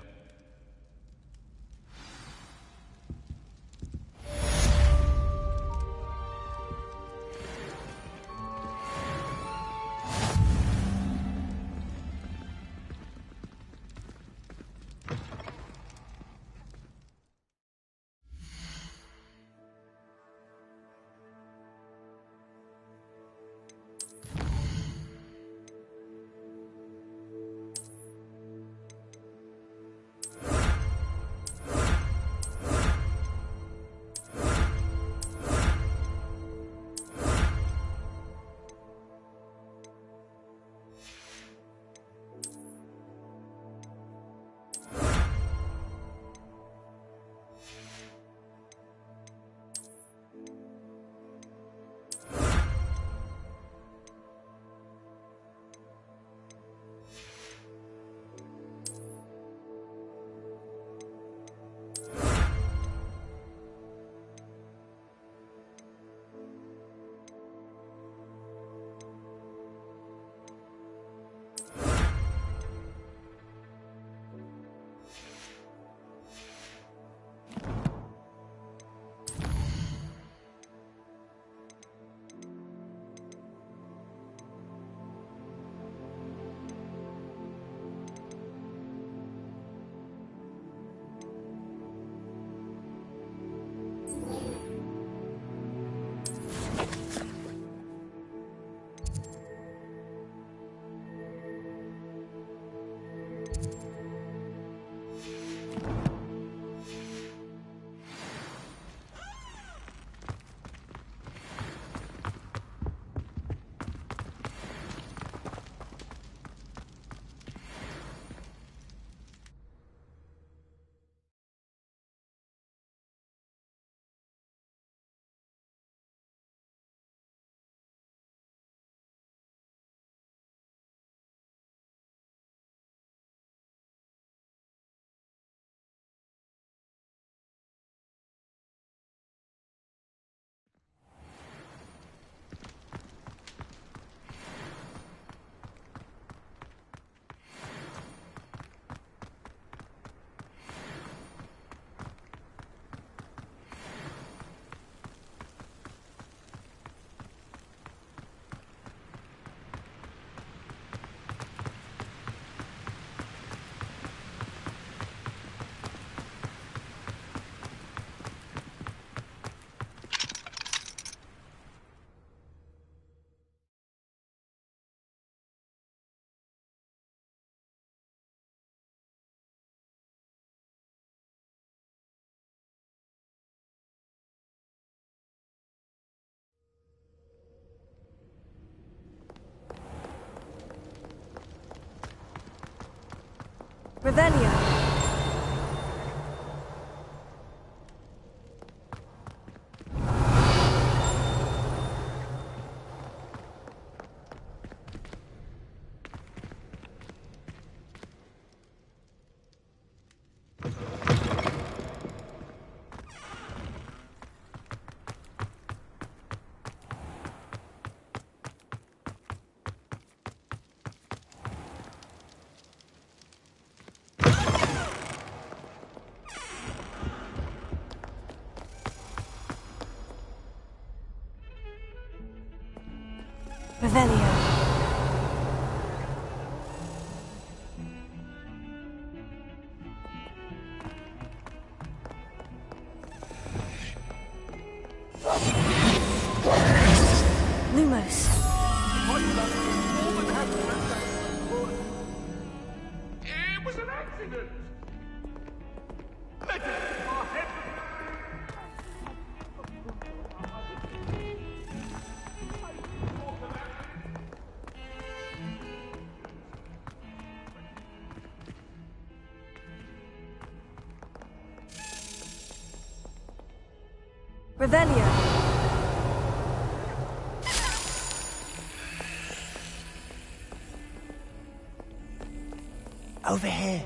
Revelio. Revelio. Lumos. It was an accident! Let it our head. Revelio. Over here.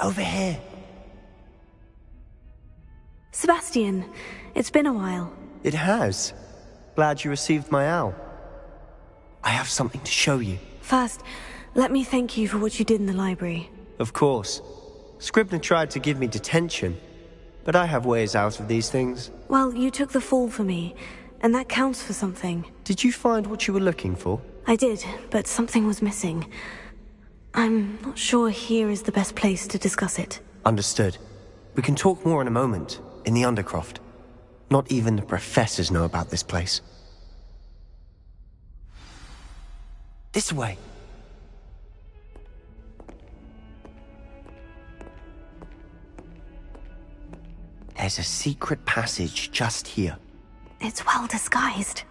Over here. Sebastian, it's been a while. It has. Glad you received my owl. I have something to show you. First, let me thank you for what you did in the library. Of course. Scribner tried to give me detention, but I have ways out of these things. Well, you took the fall for me, and that counts for something. Did you find what you were looking for? I did, but something was missing. I'm not sure here is the best place to discuss it. Understood. We can talk more in a moment, in the Undercroft. Not even the professors know about this place. This way. There's a secret passage just here. It's well disguised.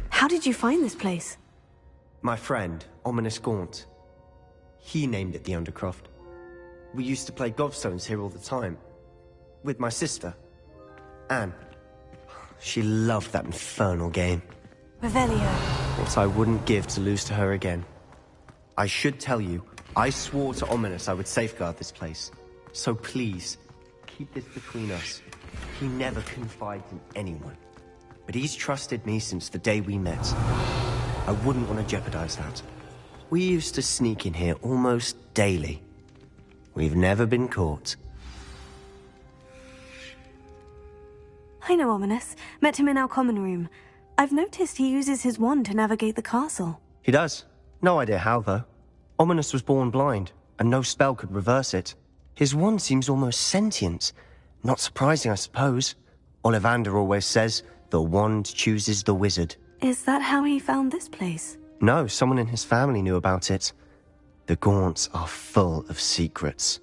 How did you find this place? My friend, Ominous Gaunt. He named it the Undercroft. We used to play gobstones here all the time. With my sister. Anne. She loved that infernal game. Revelio. What I wouldn't give to lose to her again. I should tell you, I swore to Ominous I would safeguard this place. So please, keep this between us. He never confides in anyone. But he's trusted me since the day we met. I wouldn't want to jeopardize that. We used to sneak in here almost daily. We've never been caught. I know Ominous. Met him in our common room. I've noticed he uses his wand to navigate the castle. He does. No idea how, though. Ominous was born blind, and no spell could reverse it. His wand seems almost sentient. Not surprising, I suppose. Ollivander always says, the wand chooses the wizard. Is that how he found this place? No, someone in his family knew about it. The Gaunts are full of secrets.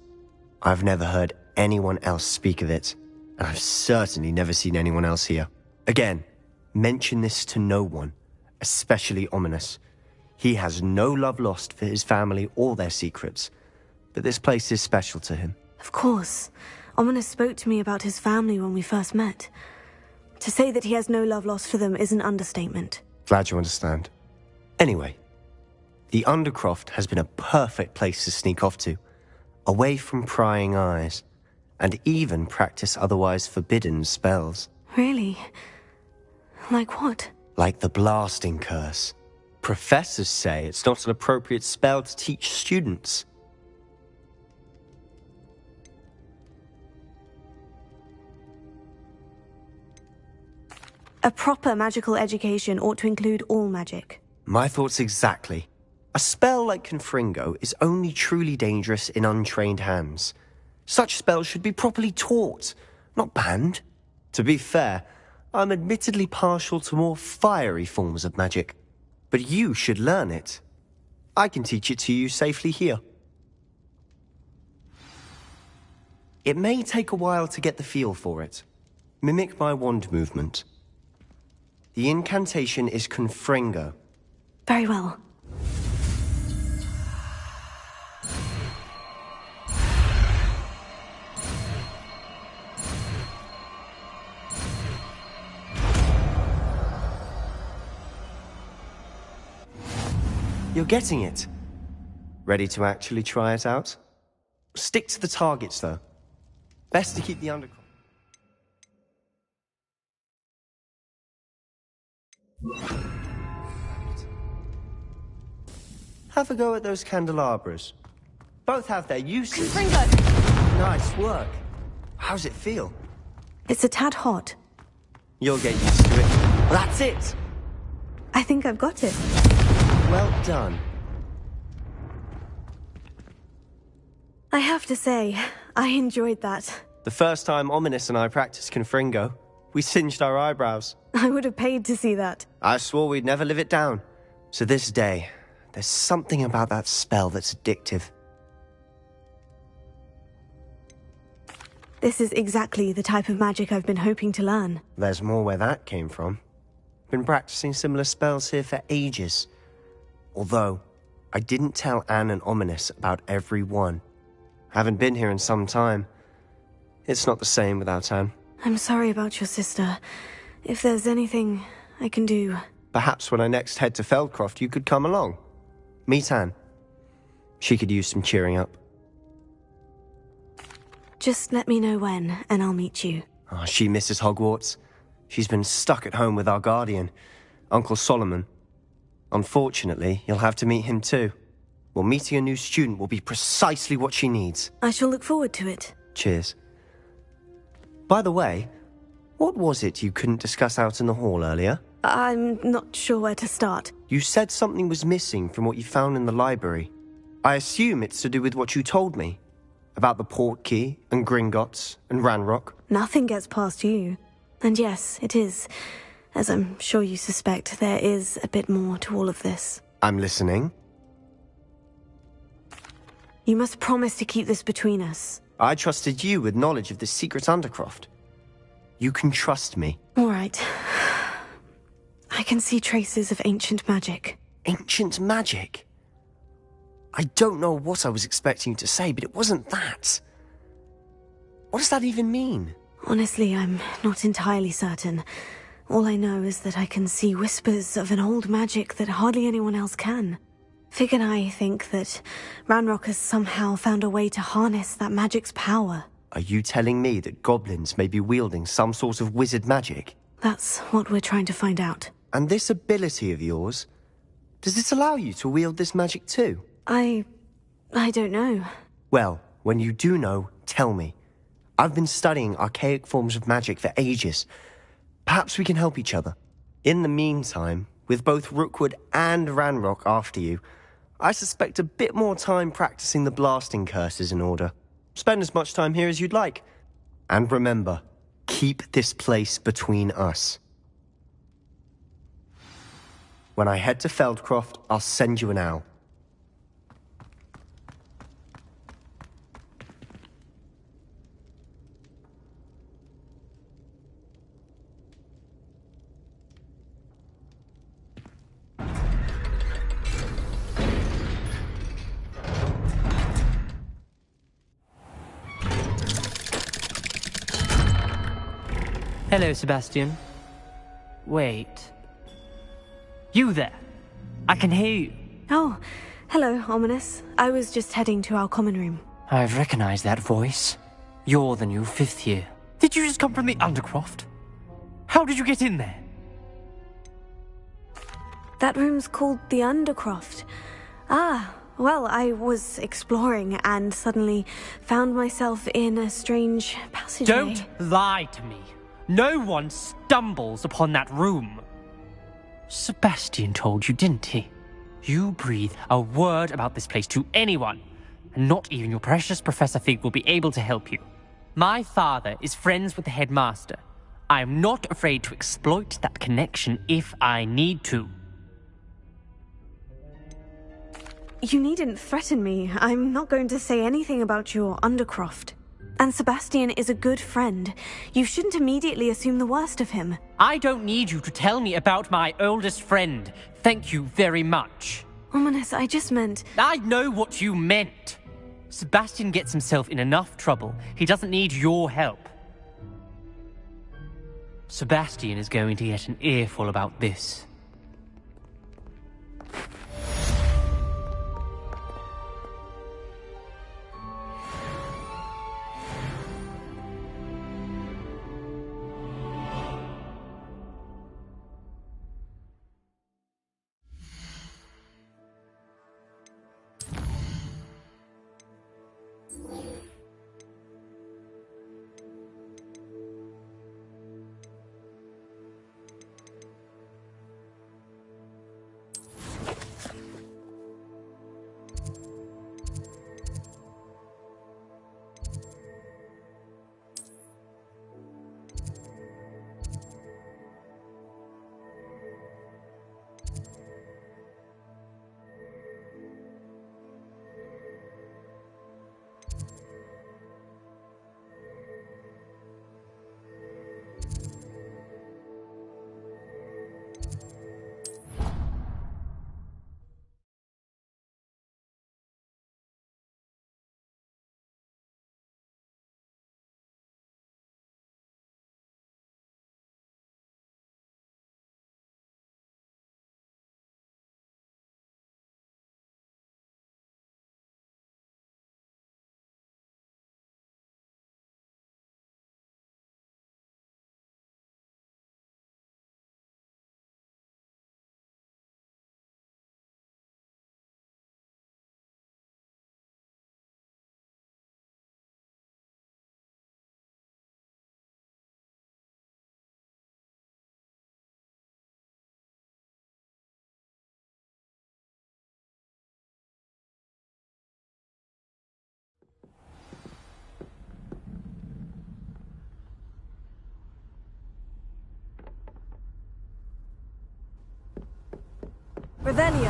I've never heard anyone else speak of it, and I've certainly never seen anyone else here. Again, mention this to no one, especially Ominous. He has no love lost for his family or their secrets, but this place is special to him. Of course. Ominous spoke to me about his family when we first met. To say that he has no love lost for them is an understatement. Glad you understand. Anyway, the Undercroft has been a perfect place to sneak off to, away from prying eyes, and even practice otherwise forbidden spells. Really? Like what? Like the blasting curse. Professors say it's not an appropriate spell to teach students. A proper magical education ought to include all magic. My thoughts exactly. A spell like Confringo is only truly dangerous in untrained hands. Such spells should be properly taught, not banned. To be fair, I'm admittedly partial to more fiery forms of magic. But you should learn it. I can teach it to you safely here. It may take a while to get the feel for it. Mimic my wand movement. The incantation is Confringo. Very well. You're getting it. Ready to actually try it out? Stick to the targets, though. Best to keep the undercroft. Have a go at those candelabras. Both have their uses. Nice work. How's it feel? It's a tad hot. You'll get used to it. That's it! I think I've got it. Well done. I have to say, I enjoyed that. The first time Ominous and I practiced Confringo, we singed our eyebrows. I would have paid to see that. I swore we'd never live it down. So this day, there's something about that spell that's addictive. This is exactly the type of magic I've been hoping to learn. There's more where that came from. Been practicing similar spells here for ages. Although, I didn't tell Anne and Ominous about every one. Haven't been here in some time. It's not the same without Anne. I'm sorry about your sister. If there's anything I can do... Perhaps when I next head to Feldcroft, you could come along. Meet Anne. She could use some cheering up. Just let me know when, and I'll meet you. Oh, she misses Hogwarts. She's been stuck at home with our guardian, Uncle Solomon. Unfortunately, you'll have to meet him too. Well, meeting a new student will be precisely what she needs. I shall look forward to it. Cheers. By the way, what was it you couldn't discuss out in the hall earlier? I'm not sure where to start. You said something was missing from what you found in the library. I assume it's to do with what you told me. About the Portkey, and Gringotts, and Ranrock. Nothing gets past you. And yes, it is. As I'm sure you suspect, there is a bit more to all of this. I'm listening. You must promise to keep this between us. I trusted you with knowledge of this secret Undercroft. You can trust me. All right. I can see traces of ancient magic. Ancient magic? I don't know what I was expecting you to say, but it wasn't that. What does that even mean? Honestly, I'm not entirely certain. All I know is that I can see whispers of an old magic that hardly anyone else can. Fig and I think that Ranrock has somehow found a way to harness that magic's power. Are you telling me that goblins may be wielding some sort of wizard magic? That's what we're trying to find out. And this ability of yours, does it allow you to wield this magic too? I don't know. Well, when you do know, tell me. I've been studying archaic forms of magic for ages. Perhaps we can help each other. In the meantime, with both Rookwood and Ranrock after you, I suspect a bit more time practicing the blasting curse is in order. Spend as much time here as you'd like. And remember, keep this place between us. When I head to Feldcroft, I'll send you an owl. Hello, Sebastian. Wait. You there? I can hear you. Oh, hello, Ominous. I was just heading to our common room. I've recognized that voice. You're the new 5th year. Did you just come from the Undercroft? How did you get in there? That room's called the Undercroft. Ah, well, I was exploring and suddenly found myself in a strange passageway. Don't lie to me. No one stumbles upon that room. Sebastian told you, didn't he? You breathe a word about this place to anyone, and not even your precious Professor Fig will be able to help you. My father is friends with the headmaster. I am not afraid to exploit that connection if I need to. You needn't threaten me. I'm not going to say anything about your Undercroft. And Sebastian is a good friend. You shouldn't immediately assume the worst of him. I don't need you to tell me about my oldest friend. Thank you very much. Ominous, I just meant... I know what you meant. Sebastian gets himself in enough trouble. He doesn't need your help. Sebastian is going to get an earful about this. Revelio.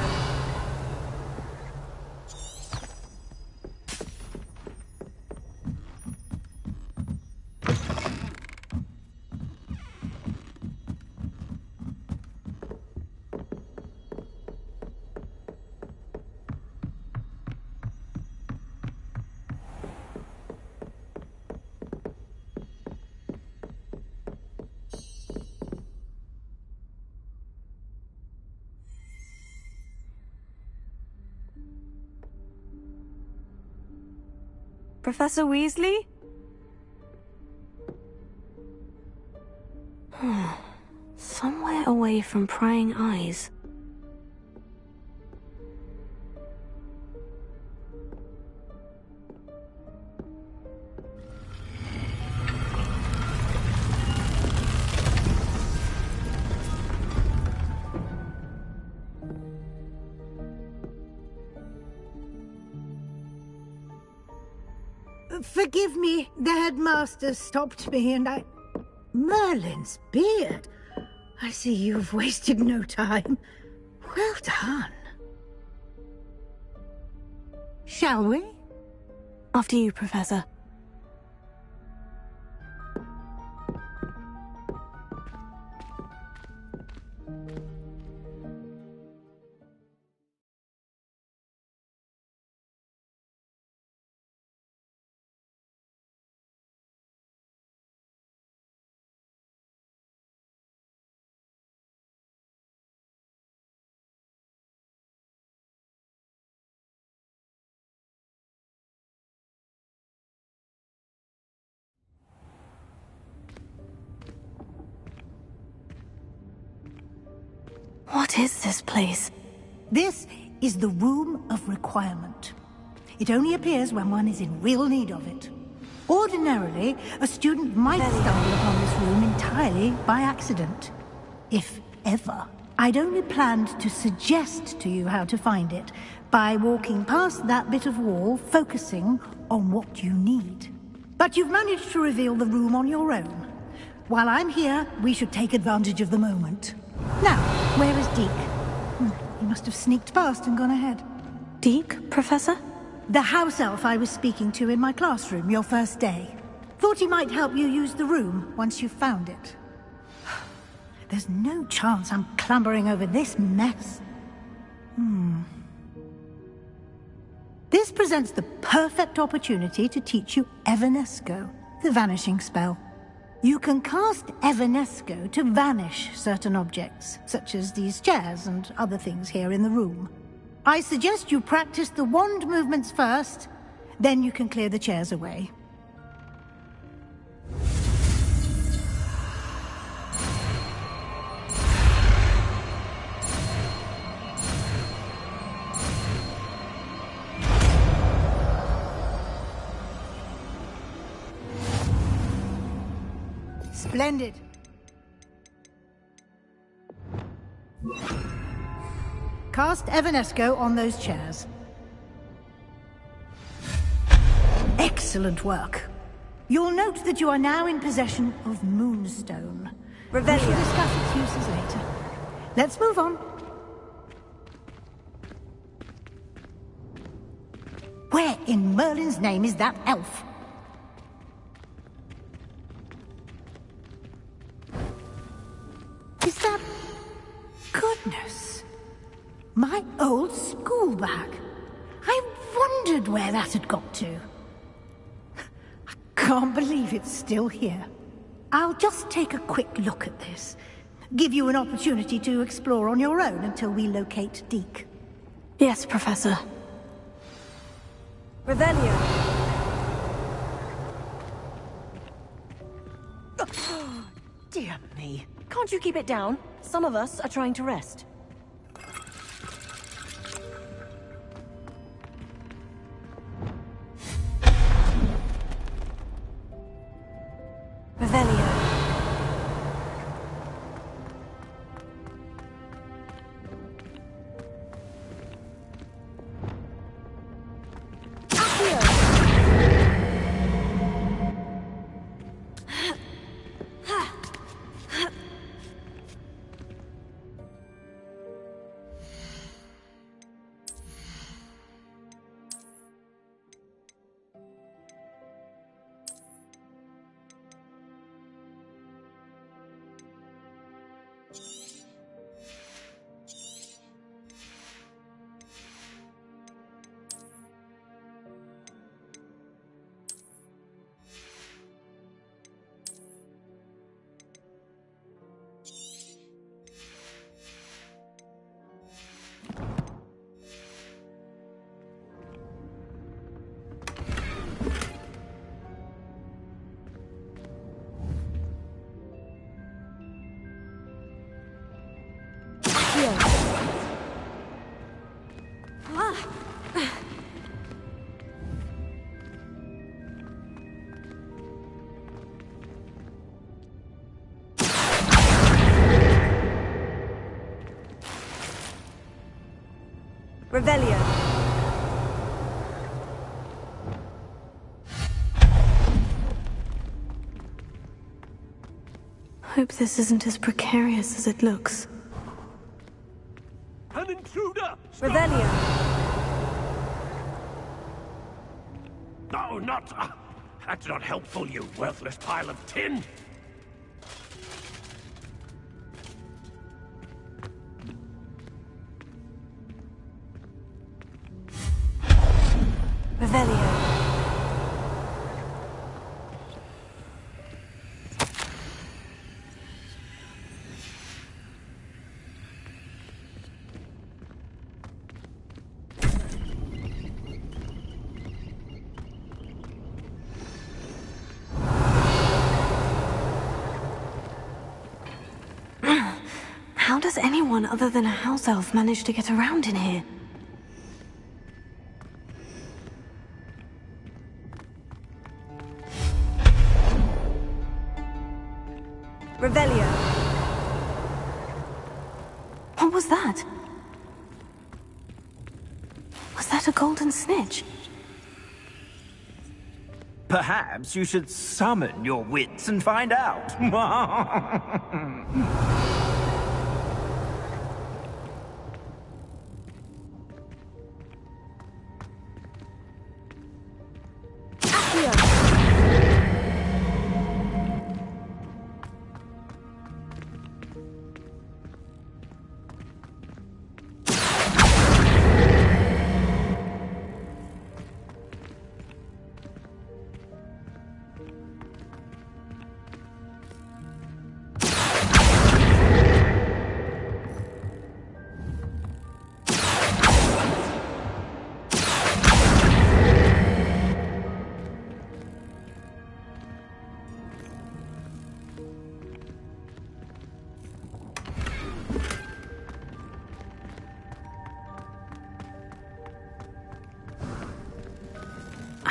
Professor Weasley? Somewhere away from prying eyes. Forgive me, the headmaster stopped me and I... Merlin's beard. I see you've wasted no time. Well done. Shall we? After you, Professor. What is this place? This is the Room of Requirement. It only appears when one is in real need of it. Ordinarily, a student might stumble upon this room entirely by accident. If ever. I'd only planned to suggest to you how to find it by walking past that bit of wall, focusing on what you need. But you've managed to reveal the room on your own. While I'm here, we should take advantage of the moment. Now, where is Deke? He must have sneaked past and gone ahead. Deke, Professor? The house elf I was speaking to in my classroom your first day. Thought he might help you use the room once you found it. There's no chance I'm clambering over this mess. This presents the perfect opportunity to teach you Evanesco, the vanishing spell. You can cast Evanesco to vanish certain objects, such as these chairs and other things here in the room. I suggest you practice the wand movements first, then you can clear the chairs away. Splendid. Cast Evanesco on those chairs. Excellent work. You'll note that you are now in possession of Moonstone. Revelio. We shall discuss its uses later. Let's move on. Where in Merlin's name is that elf? Is that... Goodness. My old school bag. I wondered where that had got to. I can't believe it's still here. I'll just take a quick look at this. Give you an opportunity to explore on your own until we locate Deke. Yes, Professor. Revelio. Dear me. Can't you keep it down? Some of us are trying to rest. Revelio. Revelio. Hope this isn't as precarious as it looks. An intruder! Revelio. No, not... that's not helpful, you worthless pile of tin! Revelio. How does anyone other than a house elf manage to get around in here? Revelio. What was that? Was that a golden snitch? Perhaps you should summon your wits and find out.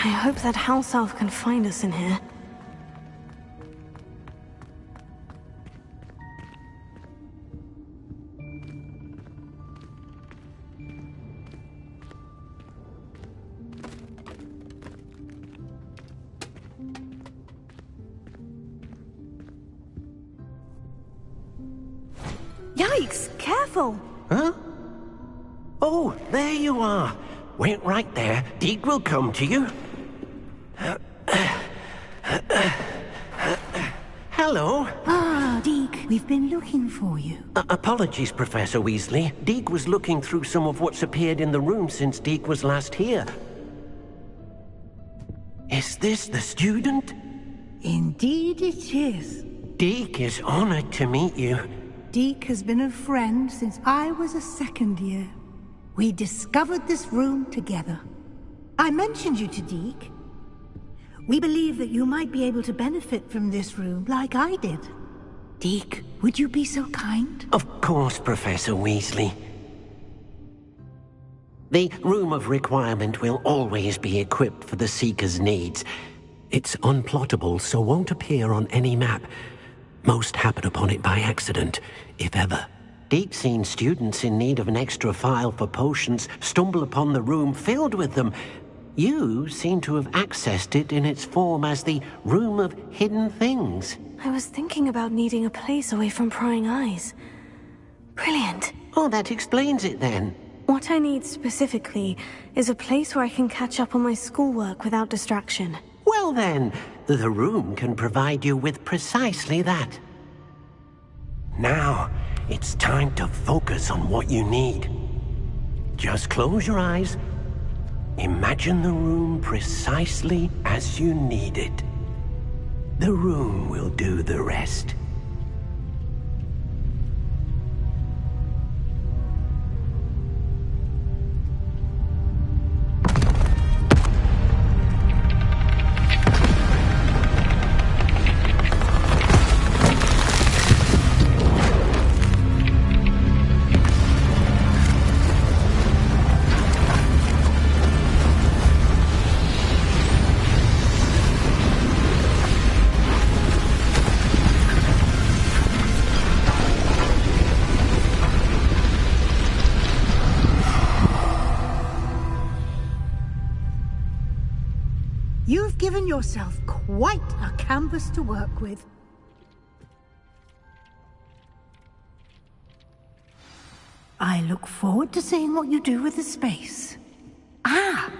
I hope that house elf can find us in here. Yikes! Careful! Huh? Oh, there you are. Wait right there. Deke will come to you. Hello. Ah, Deke, we've been looking for you. Apologies, Professor Weasley. Deke was looking through some of what's appeared in the room since Deke was last here. Is this the student? Indeed it is. Deke is honored to meet you. Deke has been a friend since I was a second year. We discovered this room together. I mentioned you to Deke. We believe that you might be able to benefit from this room like I did. Deke, would you be so kind? Of course, Professor Weasley. The Room of Requirement will always be equipped for the Seeker's needs. It's unplottable, so won't appear on any map. Most happen upon it by accident, if ever. Deke's seen students in need of an extra file for potions stumble upon the room filled with them. You seem to have accessed it in its form as the Room of Hidden Things. I was thinking about needing a place away from prying eyes. Brilliant. Oh, that explains it then. What I need specifically is a place where I can catch up on my schoolwork without distraction. Well then, the room can provide you with precisely that. Now, it's time to focus on what you need. Just close your eyes. Imagine the room precisely as you need it. The room will do the rest. You've given yourself quite a canvas to work with. I look forward to seeing what you do with the space. Ah,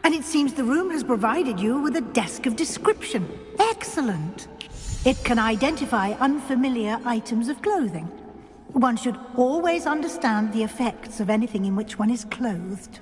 and it seems the room has provided you with a desk of description. Excellent. It can identify unfamiliar items of clothing. One should always understand the effects of anything in which one is clothed.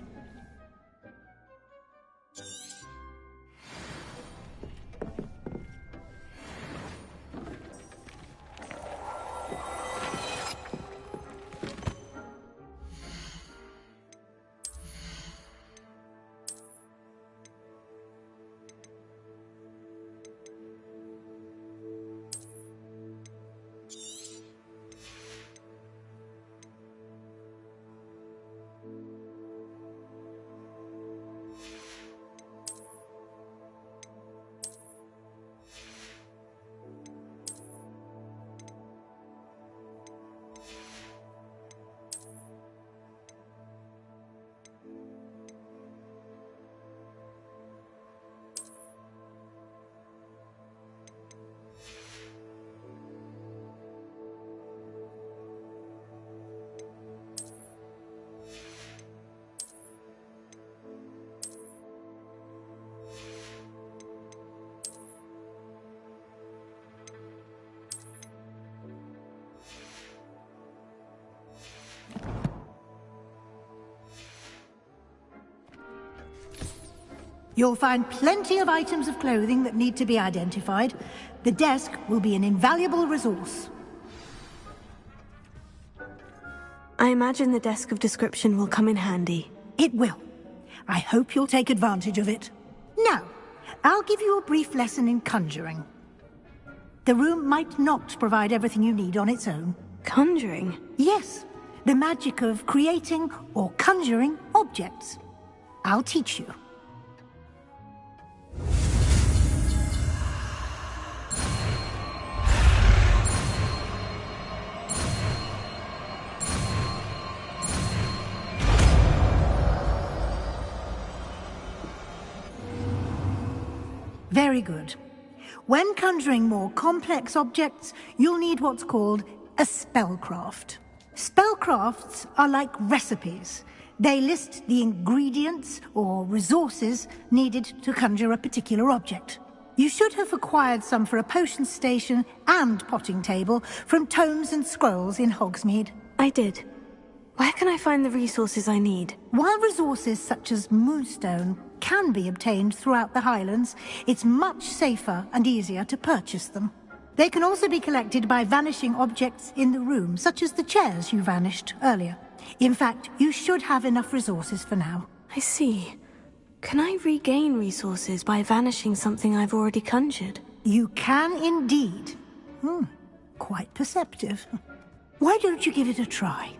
You'll find plenty of items of clothing that need to be identified. The desk will be an invaluable resource. I imagine the desk of description will come in handy. It will. I hope you'll take advantage of it. Now, I'll give you a brief lesson in conjuring. The room might not provide everything you need on its own. Conjuring? Yes, the magic of creating or conjuring objects. I'll teach you. Very good. When conjuring more complex objects, you'll need what's called a spellcraft. Spellcrafts are like recipes. They list the ingredients or resources needed to conjure a particular object. You should have acquired some for a potion station and potting table from tomes and scrolls in Hogsmeade. I did. Where can I find the resources I need? While resources such as moonstone can be obtained throughout the Highlands, it's much safer and easier to purchase them. They can also be collected by vanishing objects in the room, such as the chairs you vanished earlier. In fact, you should have enough resources for now. I see. Can I regain resources by vanishing something I've already conjured? You can indeed. Quite perceptive. Why don't you give it a try?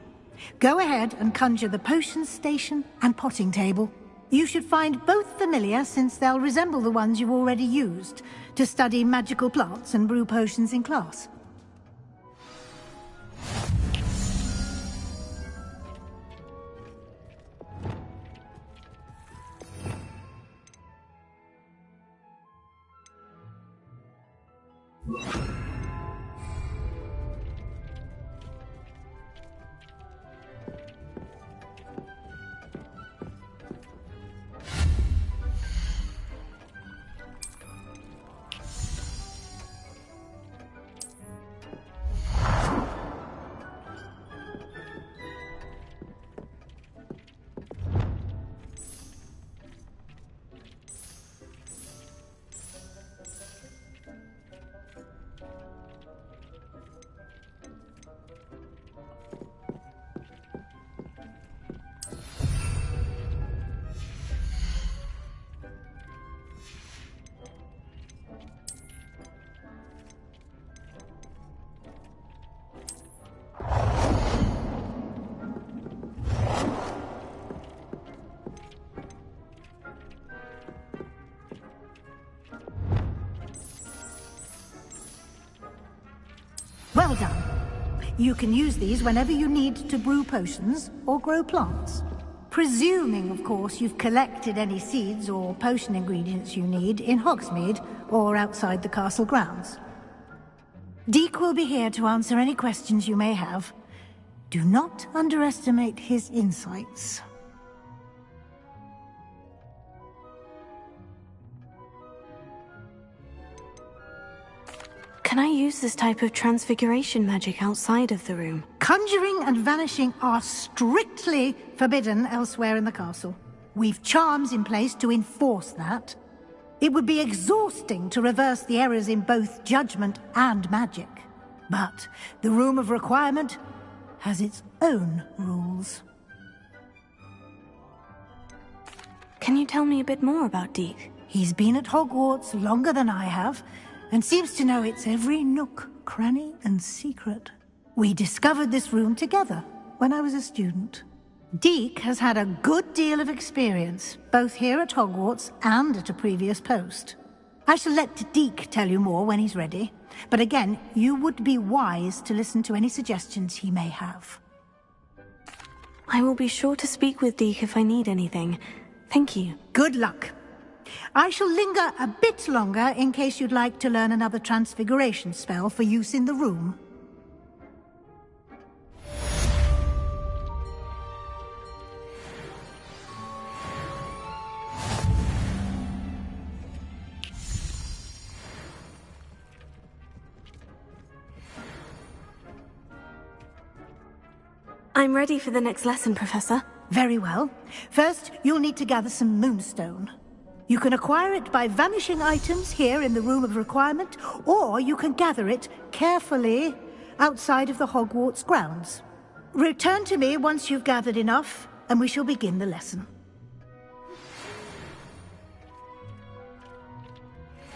Go ahead and conjure the potion station and potting table. You should find both familiar, since they'll resemble the ones you've already used to study magical plants and brew potions in class. Well done. You can use these whenever you need to brew potions or grow plants. Presuming, of course, you've collected any seeds or potion ingredients you need in Hogsmeade or outside the castle grounds. Deek will be here to answer any questions you may have. Do not underestimate his insights. Can I use this type of transfiguration magic outside of the room? Conjuring and vanishing are strictly forbidden elsewhere in the castle. We've charms in place to enforce that. It would be exhausting to reverse the errors in both judgment and magic. But the Room of Requirement has its own rules. Can you tell me a bit more about Deek? He's been at Hogwarts longer than I have, and seems to know its every nook, cranny, and secret. We discovered this room together when I was a student. Deek has had a good deal of experience, both here at Hogwarts and at a previous post. I shall let Deek tell you more when he's ready, but again, you would be wise to listen to any suggestions he may have. I will be sure to speak with Deek if I need anything. Thank you. Good luck. I shall linger a bit longer in case you'd like to learn another transfiguration spell for use in the room. I'm ready for the next lesson, Professor. Very well. First, you'll need to gather some moonstone. You can acquire it by vanishing items here in the Room of Requirement, or you can gather it carefully outside of the Hogwarts grounds. Return to me once you've gathered enough, and we shall begin the lesson.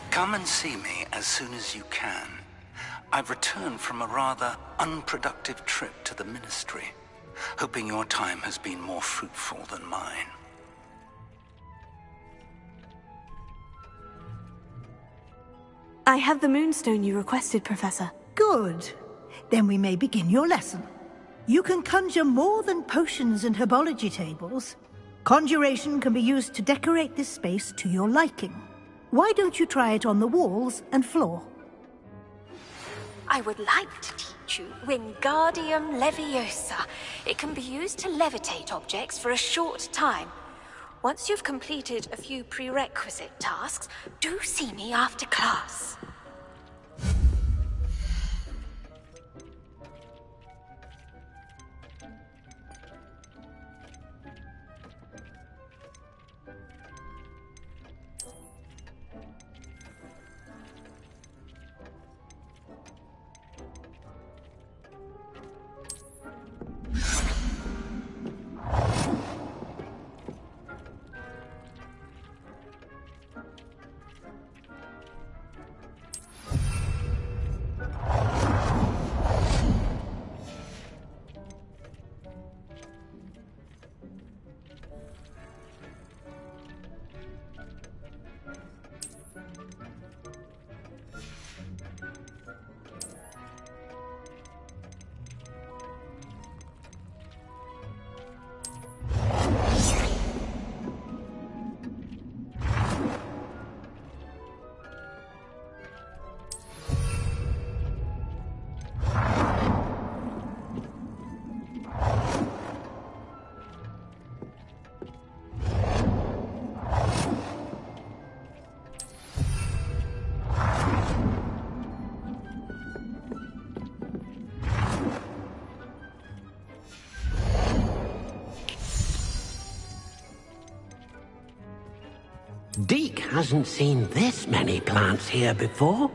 Come and see me as soon as you can. I've returned from a rather unproductive trip to the Ministry, hoping your time has been more fruitful than mine. I have the moonstone you requested, Professor. Good. Then we may begin your lesson. You can conjure more than potions and herbology tables. Conjuration can be used to decorate this space to your liking. Why don't you try it on the walls and floor? I would like to teach you Wingardium Leviosa. It can be used to levitate objects for a short time. Once you've completed a few prerequisite tasks, do see me after class. Deek hasn't seen this many plants here before.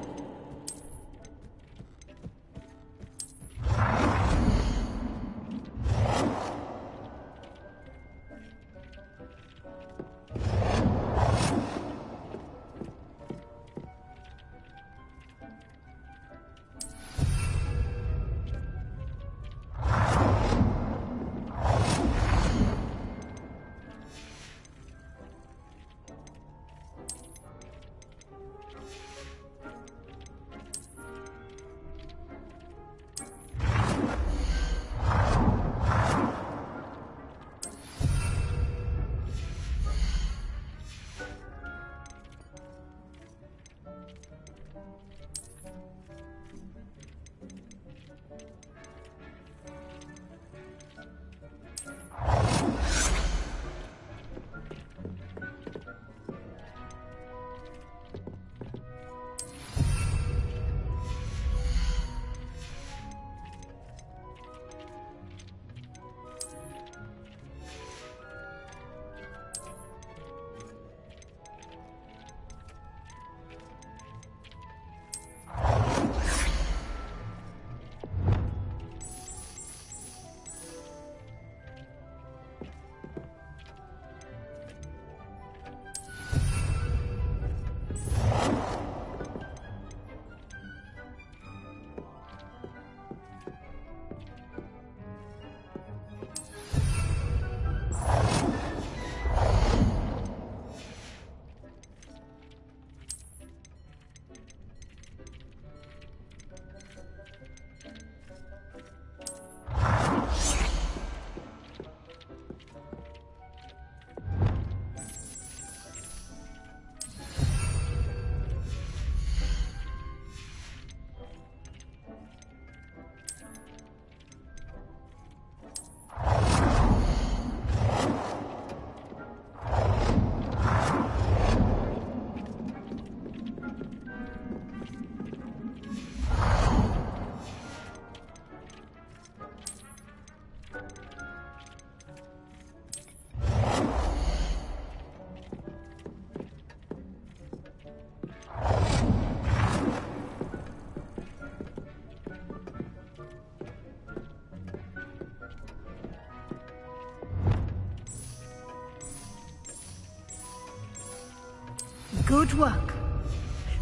Good work.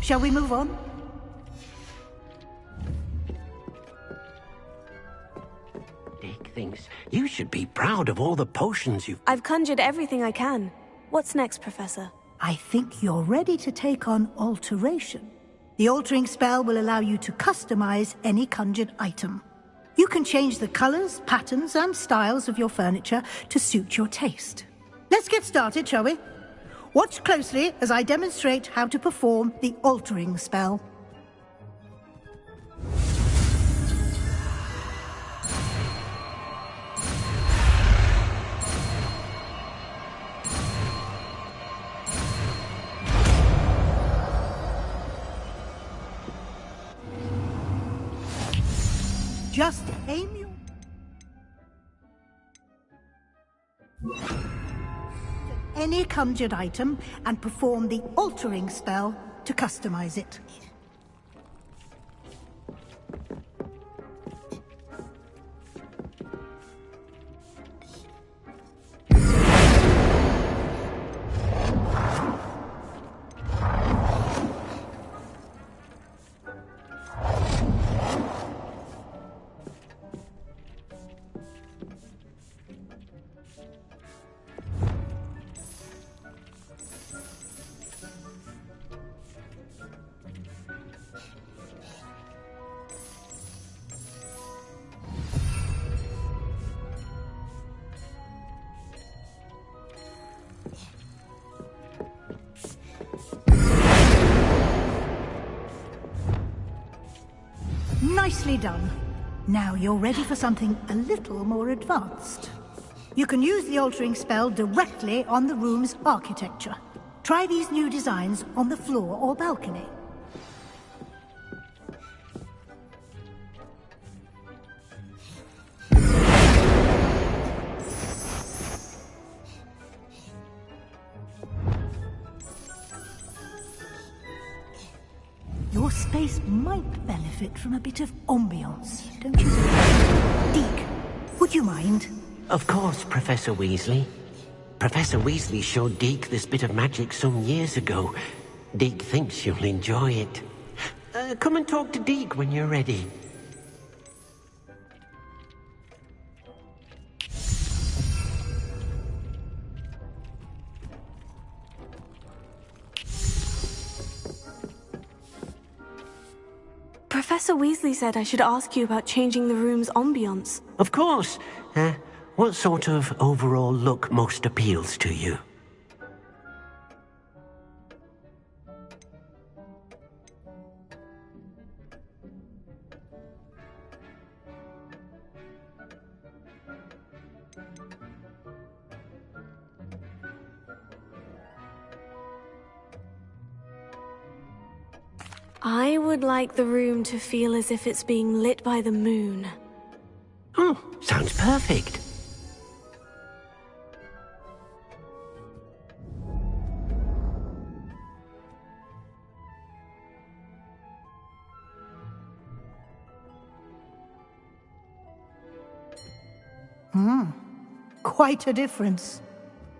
Shall we move on? Dick thinks you should be proud of all the potions you've... I've conjured everything I can. What's next, Professor? I think you're ready to take on alteration. The altering spell will allow you to customize any conjured item. You can change the colors, patterns, and styles of your furniture to suit your taste. Let's get started, shall we? Watch closely as I demonstrate how to perform the altering spell. Just aim your... any conjured item and perform the altering spell to customize it. Nicely done. Now you're ready for something a little more advanced. You can use the altering spell directly on the room's architecture. Try these new designs on the floor or balcony. Your space might benefit from a bit of ambiance, don't you think? Deke, would you mind? Of course, Professor Weasley. Professor Weasley showed Deke this bit of magic some years ago. Deke thinks you'll enjoy it. Come and talk to Deke when you're ready. Professor Weasley said I should ask you about changing the room's ambiance. Of course. What sort of overall look most appeals to you? I would like the room to feel as if it's being lit by the moon. Oh, sounds perfect. Quite a difference.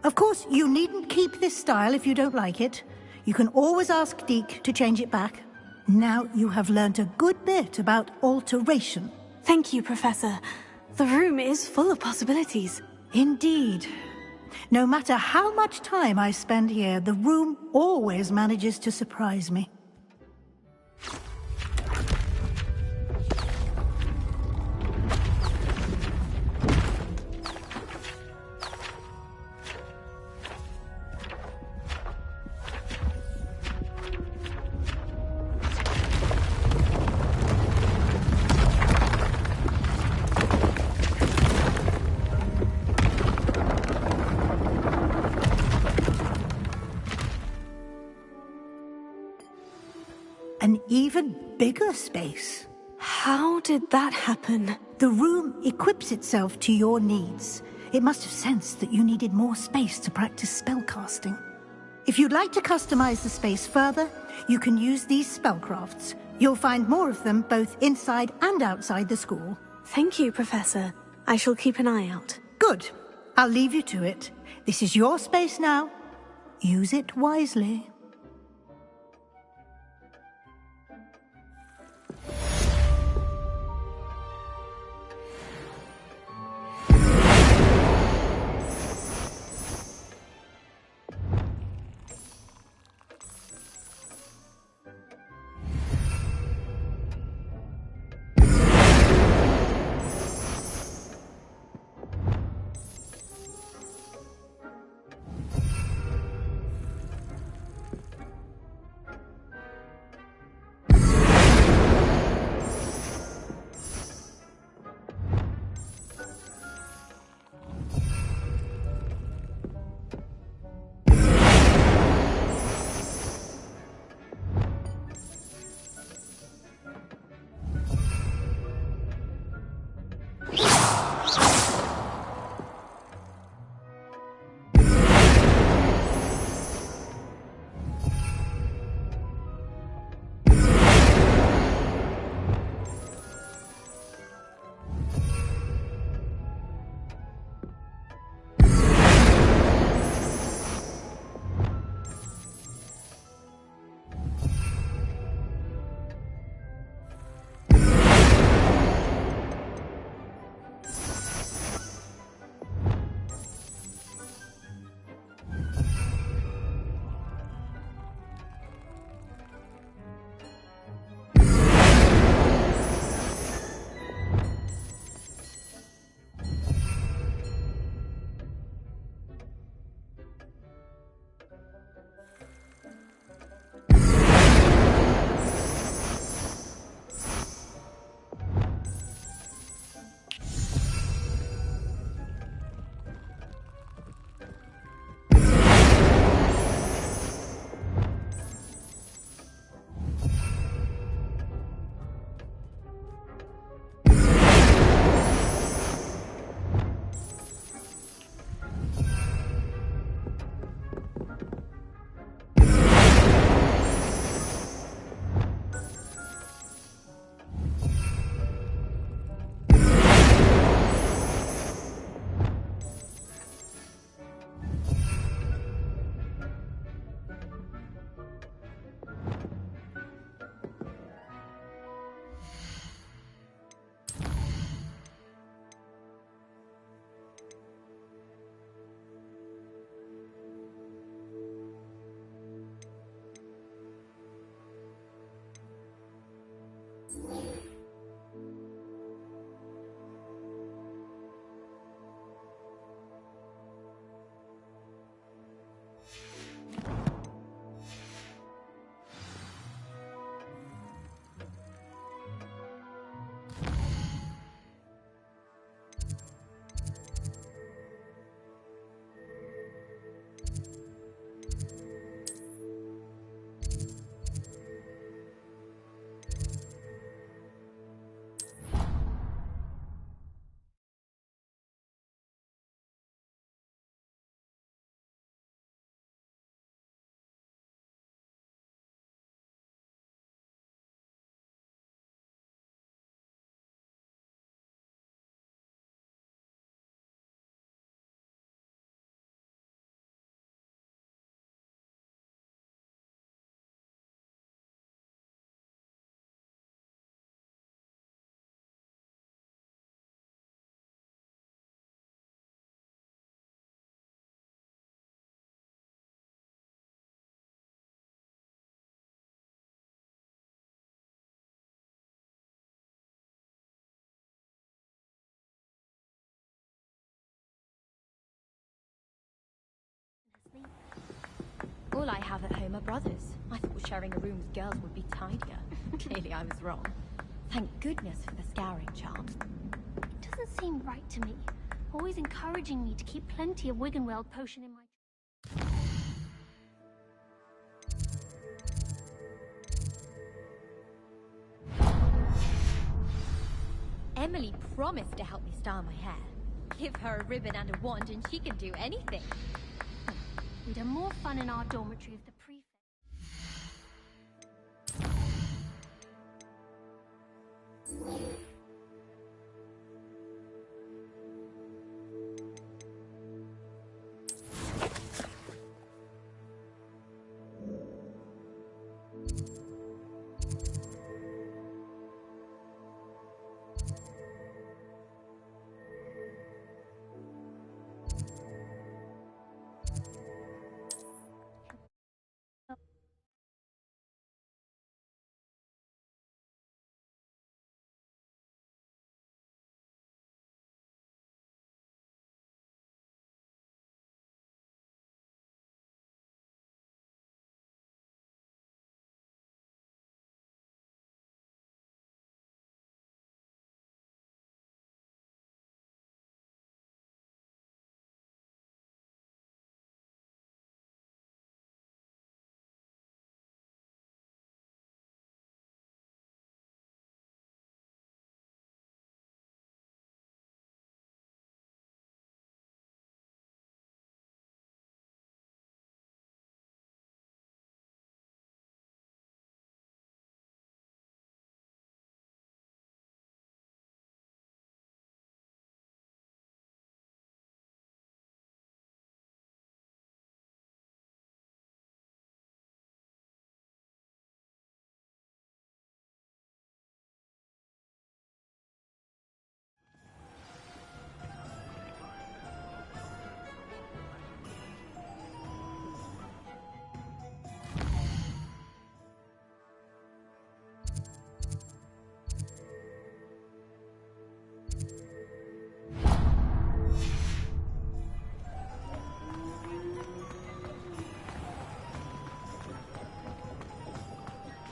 Of course, you needn't keep this style if you don't like it. You can always ask Deke to change it back. Now you have learnt a good bit about alteration. Thank you, Professor. The room is full of possibilities. Indeed. No matter how much time I spend here, the room always manages to surprise me. An even bigger space. How did that happen? The room equips itself to your needs. It must have sensed that you needed more space to practice spellcasting. If you'd like to customize the space further, you can use these spellcrafts. You'll find more of them both inside and outside the school. Thank you, Professor. I shall keep an eye out. Good. I'll leave you to it. This is your space now. Use it wisely. All I have at home are brothers. I thought sharing a room with girls would be tidier. Clearly I was wrong. Thank goodness for the scouring charm. It doesn't seem right to me. Always encouraging me to keep plenty of Wiggenweld potion in my... Emily promised to help me style my hair. Give her a ribbon and a wand and she can do anything. We'd have more fun in our dormitory if the prefect...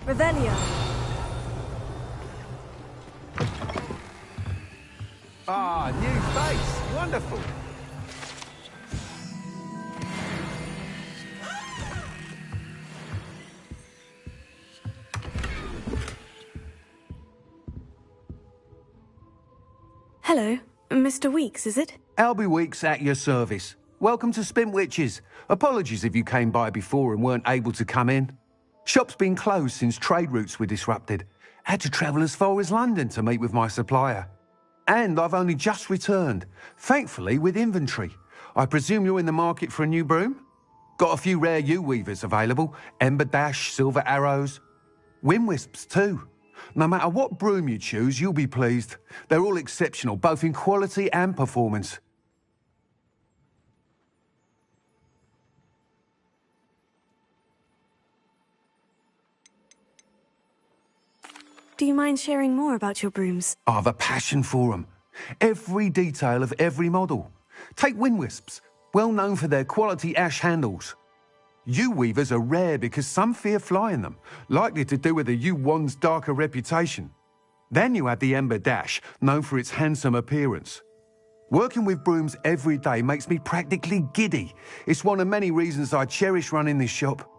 Revelio. Ah, new face. Wonderful. Hello. Mr. Weeks, is it? Albie Weeks at your service. Welcome to Spintwitches. Apologies if you came by before and weren't able to come in. Shop's been closed since trade routes were disrupted. Had to travel as far as London to meet with my supplier. And I've only just returned, thankfully with inventory. I presume you're in the market for a new broom? Got a few rare U-weavers available. Ember Dash, Silver Arrows. Windwisps too. No matter what broom you choose, you'll be pleased. They're all exceptional, both in quality and performance. Do you mind sharing more about your brooms? I've a passion for them. Every detail of every model. Take wind wisps, well known for their quality ash handles. Yew weavers are rare because some fear flying them, likely to do with the yew wand's darker reputation. Then you have the ember dash, known for its handsome appearance. Working with brooms every day makes me practically giddy. It's one of many reasons I cherish running this shop.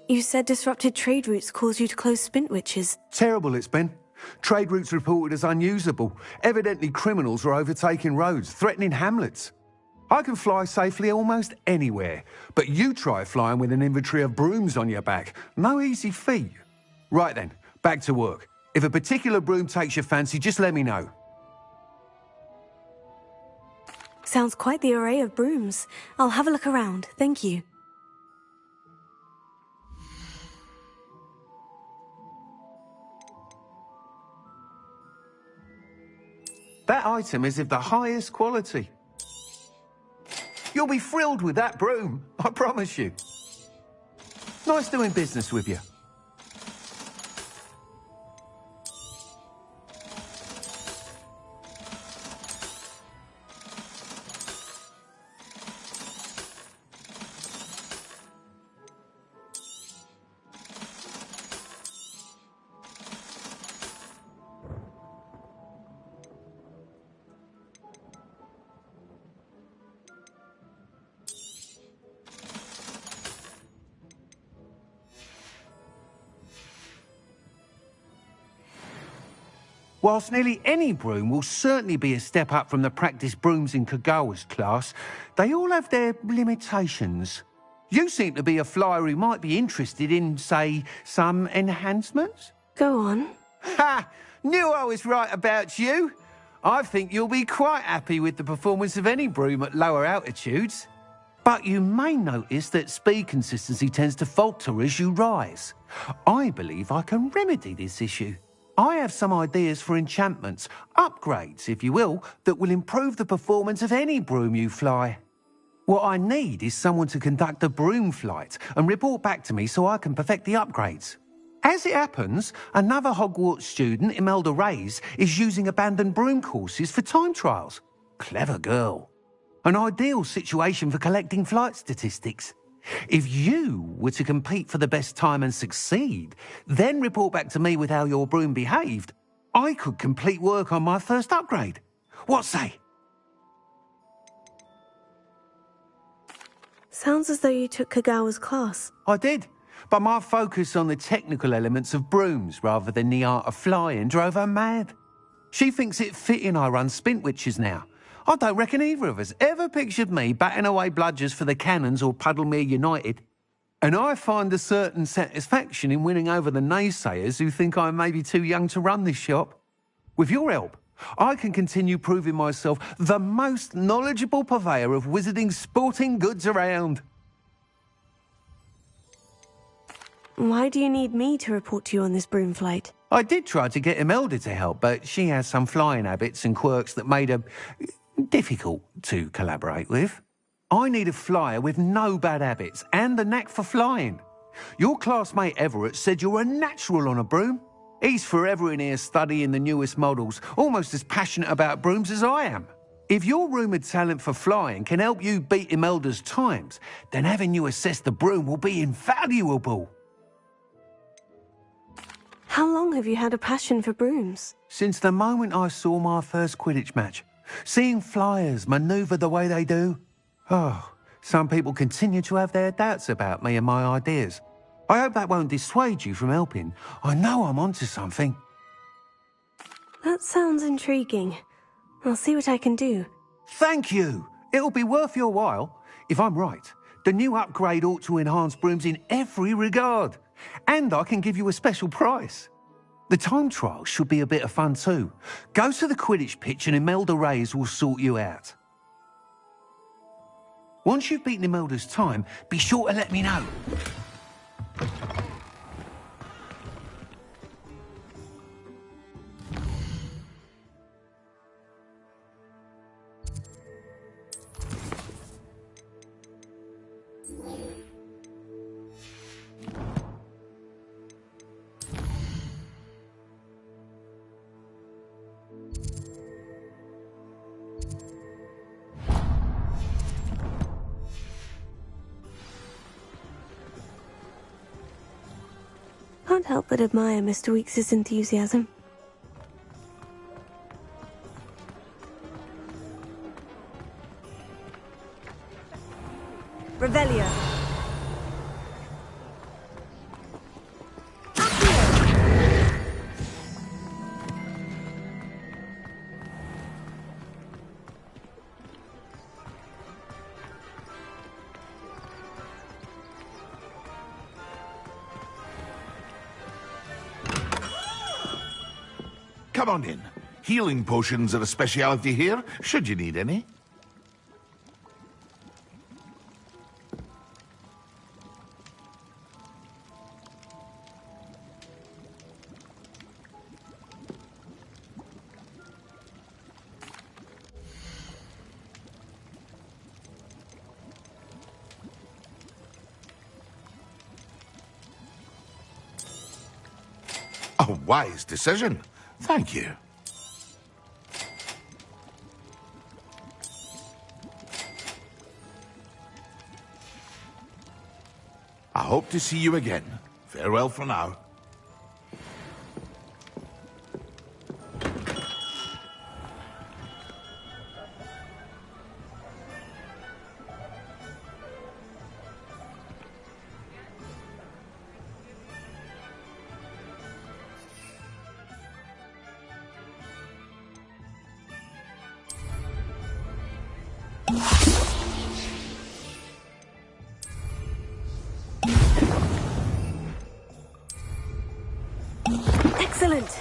You said disrupted trade routes caused you to close Spintwitches. Terrible it's been. Trade routes reported as unusable. Evidently criminals are overtaking roads, threatening hamlets. I can fly safely almost anywhere, but you try flying with an inventory of brooms on your back. No easy feat. Right then, back to work. If a particular broom takes your fancy, just let me know. Sounds quite the array of brooms. I'll have a look around, thank you. That item is of the highest quality. You'll be thrilled with that broom, I promise you. Nice doing business with you. Whilst nearly any broom will certainly be a step up from the practice brooms in Kagawa's class, they all have their limitations. You seem to be a flyer who might be interested in, say, some enhancements? Go on. Ha! Knew I was right about you. I think you'll be quite happy with the performance of any broom at lower altitudes. But you may notice that speed consistency tends to falter as you rise. I believe I can remedy this issue. I have some ideas for enchantments, upgrades, if you will, that will improve the performance of any broom you fly. What I need is someone to conduct a broom flight and report back to me so I can perfect the upgrades. As it happens, another Hogwarts student, Imelda Reyes, is using abandoned broom courses for time trials. Clever girl. An ideal situation for collecting flight statistics. If you were to compete for the best time and succeed, then report back to me with how your broom behaved, I could complete work on my first upgrade. What say? Sounds as though you took Kagawa's class. I did, but my focus on the technical elements of brooms rather than the art of flying drove her mad. She thinks it fitting I run Spintwitches now. I don't reckon either of us ever pictured me batting away bludgers for the Cannons or Puddlemere United. And I find a certain satisfaction in winning over the naysayers who think I may be too young to run this shop. With your help, I can continue proving myself the most knowledgeable purveyor of wizarding sporting goods around. Why do you need me to report to you on this broom flight? I did try to get Imelda to help, but she has some flying habits and quirks that made her difficult to collaborate with. I need a flyer with no bad habits and the knack for flying. Your classmate Everett said you're a natural on a broom. He's forever in here studying the newest models, almost as passionate about brooms as I am. If your rumoured talent for flying can help you beat Imelda's times, then having you assess the broom will be invaluable. How long have you had a passion for brooms? Since the moment I saw my first Quidditch match. Seeing flyers manoeuvre the way they do. Oh, some people continue to have their doubts about me and my ideas. I hope that won't dissuade you from helping. I know I'm onto something. That sounds intriguing. I'll see what I can do. Thank you. It'll be worth your while. If I'm right, the new upgrade ought to enhance brooms in every regard. And I can give you a special price. The time trial should be a bit of fun too. Go to the Quidditch pitch and Imelda Reyes will sort you out. Once you've beaten Imelda's time, be sure to let me know. can't help but admire Mr. Weekes' enthusiasm. Revelio. Come on in. Healing potions are a speciality here, should you need any. A wise decision. Thank you. I hope to see you again. Farewell for now. Excellent!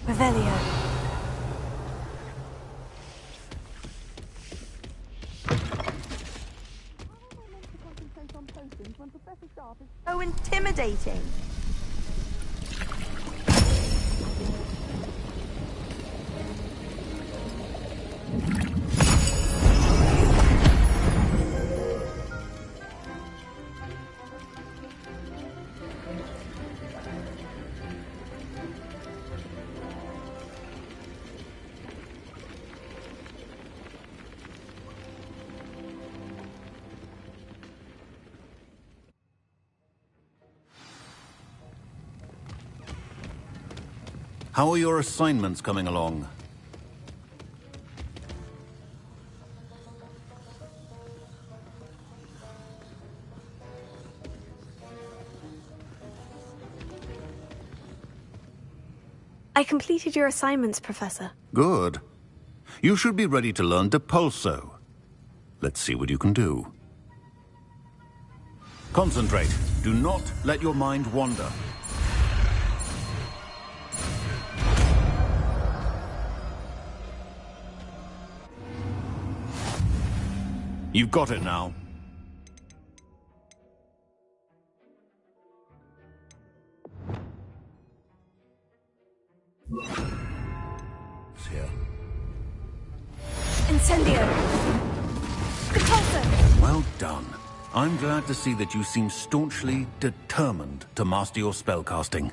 Revelio. So intimidating. How are your assignments coming along? I completed your assignments, Professor. Good. You should be ready to learn Depulso. Let's see what you can do. Concentrate. Do not let your mind wander. You've got it now. It's here. Incendio! Repulsor! Well done. I'm glad to see that you seem staunchly determined to master your spellcasting.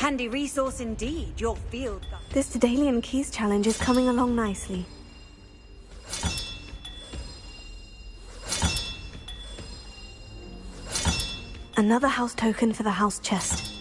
Handy resource indeed, your field guide. This Daedalian Keys challenge is coming along nicely. Another house token for the house chest.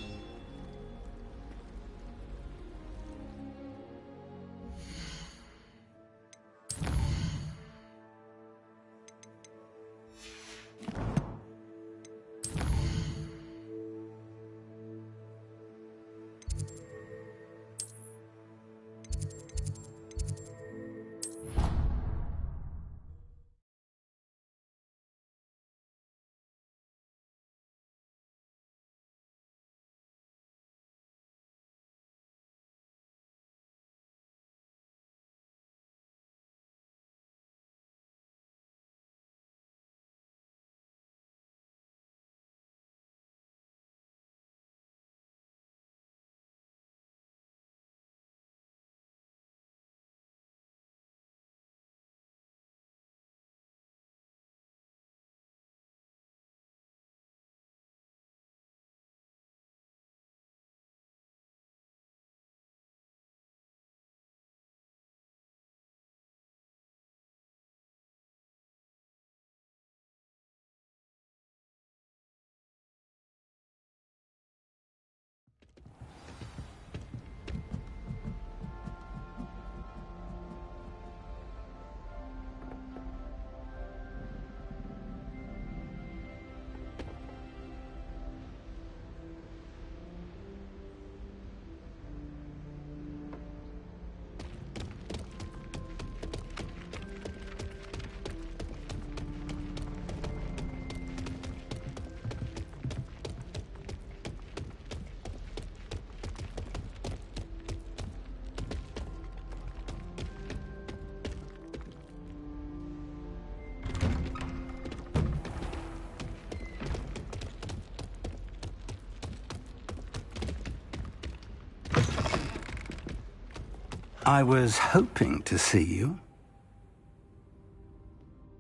I was hoping to see you.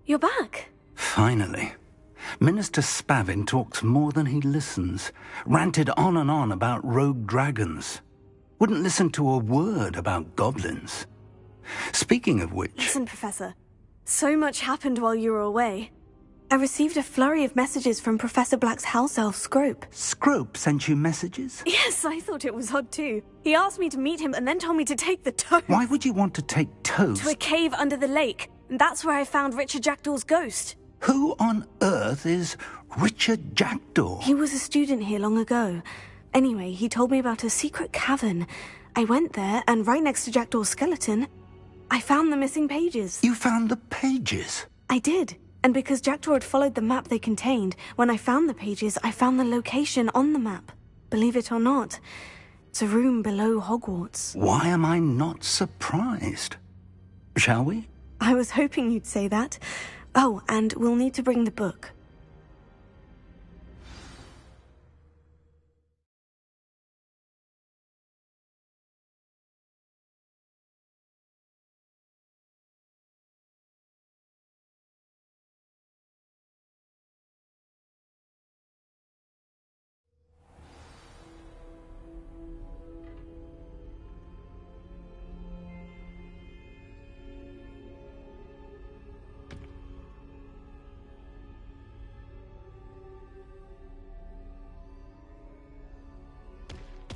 You're back. Finally. Minister Spavin talks more than he listens. Ranted on and on about rogue dragons. Wouldn't listen to a word about goblins. Speaking of which... Listen, Professor. So much happened while you were away. I received a flurry of messages from Professor Black's house elf, Scrope. Scrope sent you messages? Yes, I thought it was odd too. He asked me to meet him and then told me to take the toad. Why would you want to take toads? To a cave under the lake. And that's where I found Richard Jackdaw's ghost. Who on earth is Richard Jackdaw? He was a student here long ago. Anyway, he told me about a secret cavern. I went there, and right next to Jackdaw's skeleton, I found the missing pages. You found the pages? I did. And because Jackdaw had followed the map they contained, when I found the pages, I found the location on the map. Believe it or not, it's a room below Hogwarts. Why am I not surprised? Shall we? I was hoping you'd say that. Oh, and we'll need to bring the book.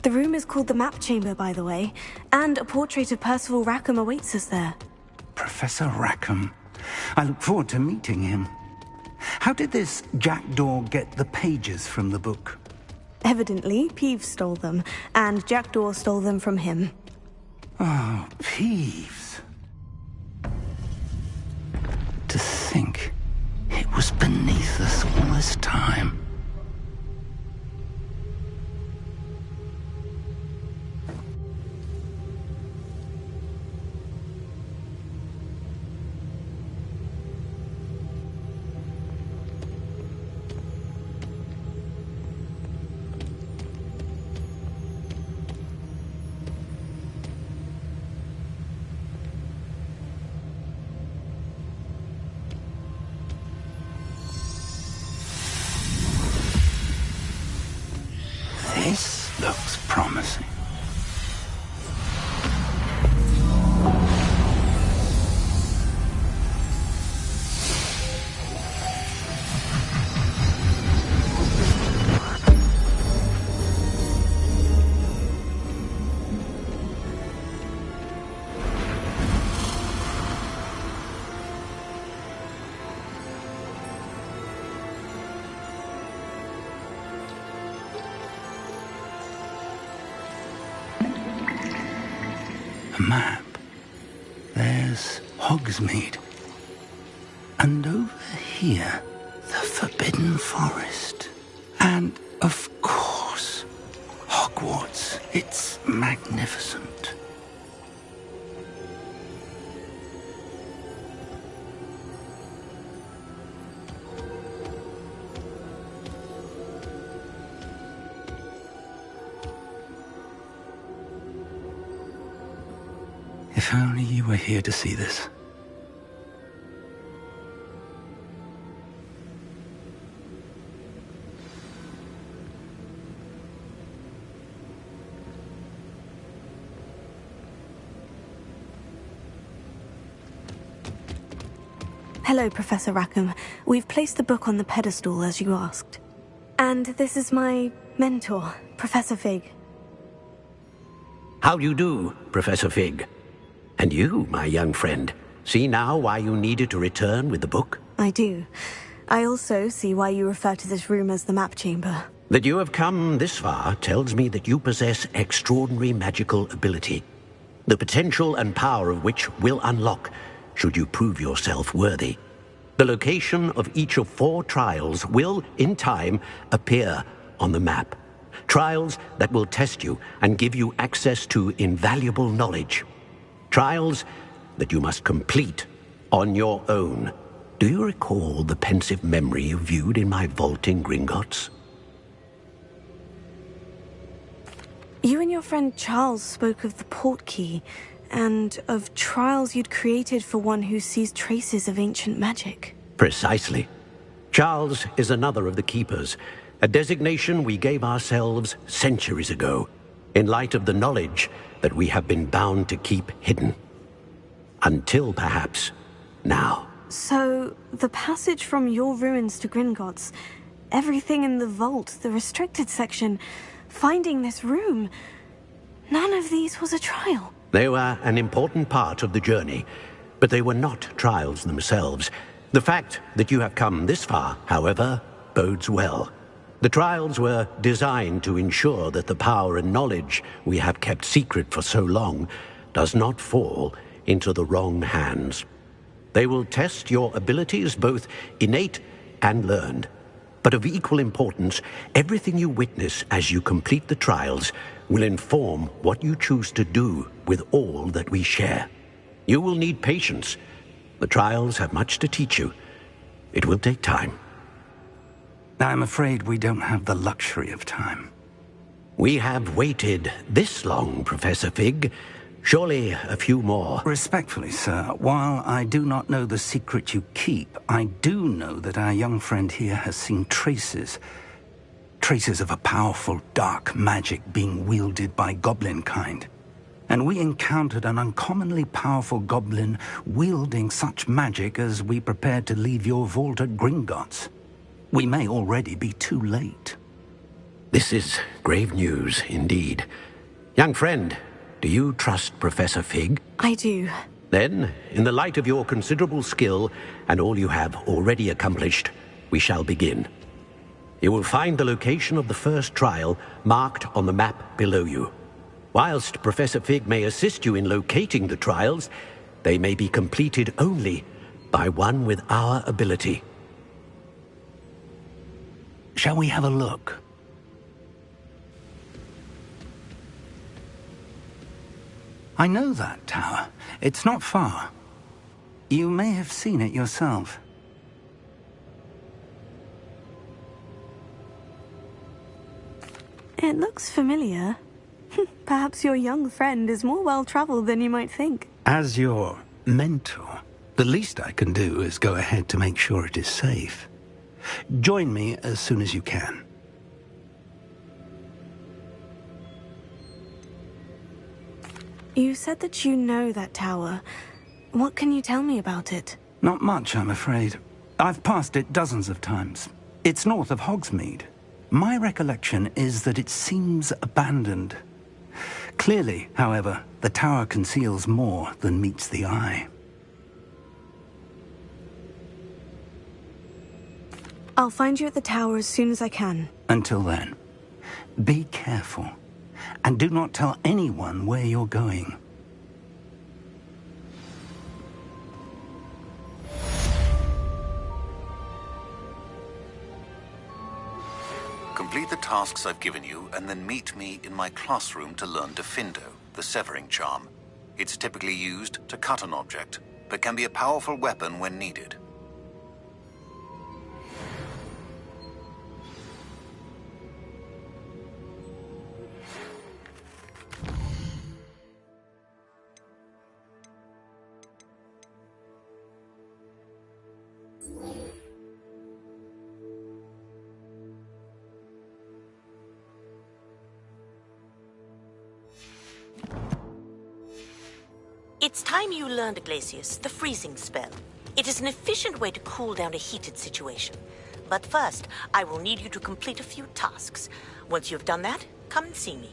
The room is called the Map Chamber, by the way, and a portrait of Percival Rackham awaits us there. Professor Rackham. I look forward to meeting him. How did this Jackdaw get the pages from the book? Evidently, Peeves stole them, and Jackdaw stole them from him. Oh, Peeves. To think it was beneath us all this time. This looks promising. the map, there's Hogsmeade. And over here, the Forbidden Forest. And, of course, Hogwarts. It's magnificent. If only you were here to see this. Hello, Professor Rackham. We've placed the book on the pedestal, as you asked. And this is my mentor, Professor Fig. How do you do, Professor Fig? And you, my young friend, see now why you needed to return with the book? I do. I also see why you refer to this room as the map chamber. That you have come this far tells me that you possess extraordinary magical ability, the potential and power of which will unlock should you prove yourself worthy. The location of each of 4 trials will, in time, appear on the map. Trials that will test you and give you access to invaluable knowledge. Trials that you must complete on your own. Do you recall the pensive memory you viewed in my vault in Gringotts? You and your friend Charles spoke of the portkey, and of trials you'd created for one who sees traces of ancient magic. Precisely. Charles is another of the Keepers, a designation we gave ourselves centuries ago, in light of the knowledge that we have been bound to keep hidden. Until, perhaps, now. So, the passage from your ruins to Gringotts, everything in the vault, the restricted section, finding this room, none of these was a trial. They were an important part of the journey, but they were not trials themselves. The fact that you have come this far, however, bodes well. The trials were designed to ensure that the power and knowledge we have kept secret for so long does not fall into the wrong hands. They will test your abilities, both innate and learned. But of equal importance, everything you witness as you complete the trials will inform what you choose to do with all that we share. You will need patience. The trials have much to teach you. It will take time. I'm afraid we don't have the luxury of time. We have waited this long, Professor Fig. Surely a few more. Respectfully, sir, while I do not know the secret you keep, I do know that our young friend here has seen traces of a powerful dark magic being wielded by goblin kind. And we encountered an uncommonly powerful goblin wielding such magic as we prepared to leave your vault at Gringotts. We may already be too late. This is grave news, indeed. Young friend, do you trust Professor Fig? I do. Then, in the light of your considerable skill and all you have already accomplished, we shall begin. You will find the location of the first trial marked on the map below you. Whilst Professor Fig may assist you in locating the trials, they may be completed only by one with our ability. Shall we have a look? I know that tower. It's not far. You may have seen it yourself. It looks familiar. Perhaps your young friend is more well-traveled than you might think. As your mentor, the least I can do is go ahead to make sure it is safe. Join me as soon as you can. You said that you know that tower. What can you tell me about it? Not much, I'm afraid. I've passed it dozens of times. It's north of Hogsmeade. My recollection is that it seems abandoned. Clearly, however, the tower conceals more than meets the eye. I'll find you at the tower as soon as I can. Until then, be careful. And do not tell anyone where you're going. Complete the tasks I've given you, and then meet me in my classroom to learn Defindo, the severing charm. It's typically used to cut an object, but can be a powerful weapon when needed. It's time you learned, Glacius, the freezing spell. It is an efficient way to cool down a heated situation. But first, I will need you to complete a few tasks. Once you've done that, come and see me.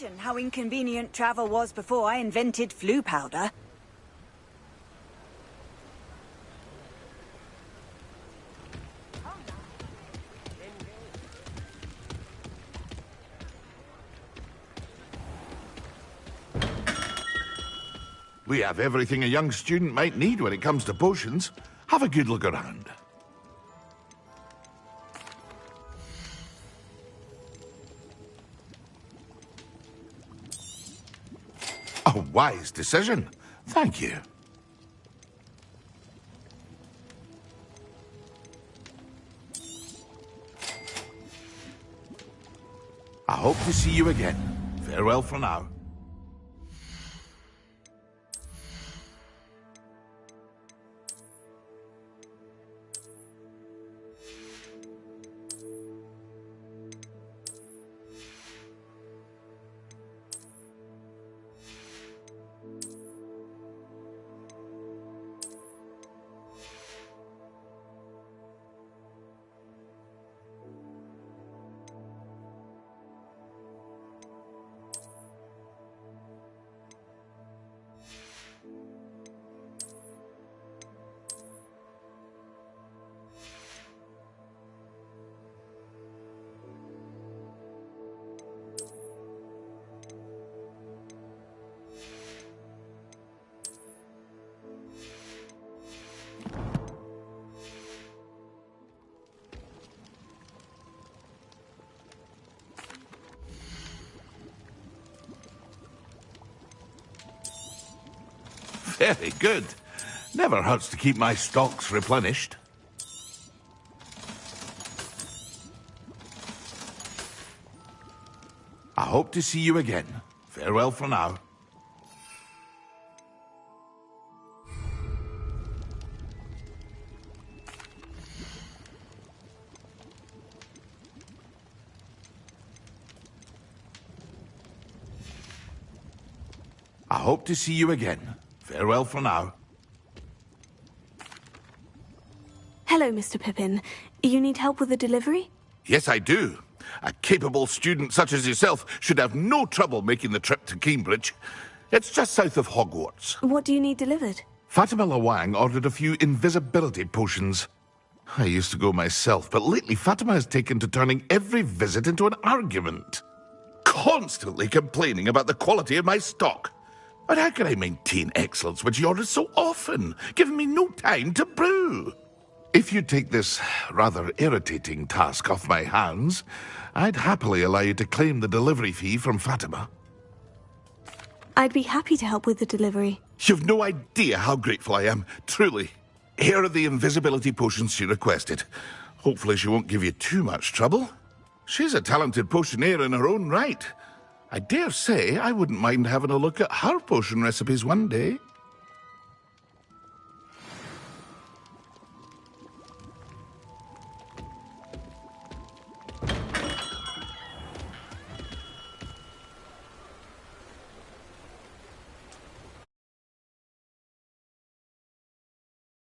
Imagine how inconvenient travel was before I invented flu powder. We have everything a young student might need when it comes to potions. Have a good look around. A wise decision. Thank you. I hope to see you again. Farewell for now. Very good. Never hurts to keep my stocks replenished. I hope to see you again. Farewell for now. I hope to see you again. Farewell for now. Hello, Mr. Pippin. You need help with a delivery? Yes, I do. A capable student such as yourself should have no trouble making the trip to Cambridge. It's just south of Hogwarts. What do you need delivered? Fatima Lawang ordered a few invisibility potions. I used to go myself, but lately Fatima has taken to turning every visit into an argument. Constantly complaining about the quality of my stock. But how can I maintain excellence when she orders so often, giving me no time to brew? If you take this rather irritating task off my hands, I'd happily allow you to claim the delivery fee from Fatima. I'd be happy to help with the delivery. You've no idea how grateful I am, truly. Here are the invisibility potions she requested. Hopefully she won't give you too much trouble. She's a talented potioneer in her own right. I dare say I wouldn't mind having a look at her potion recipes one day.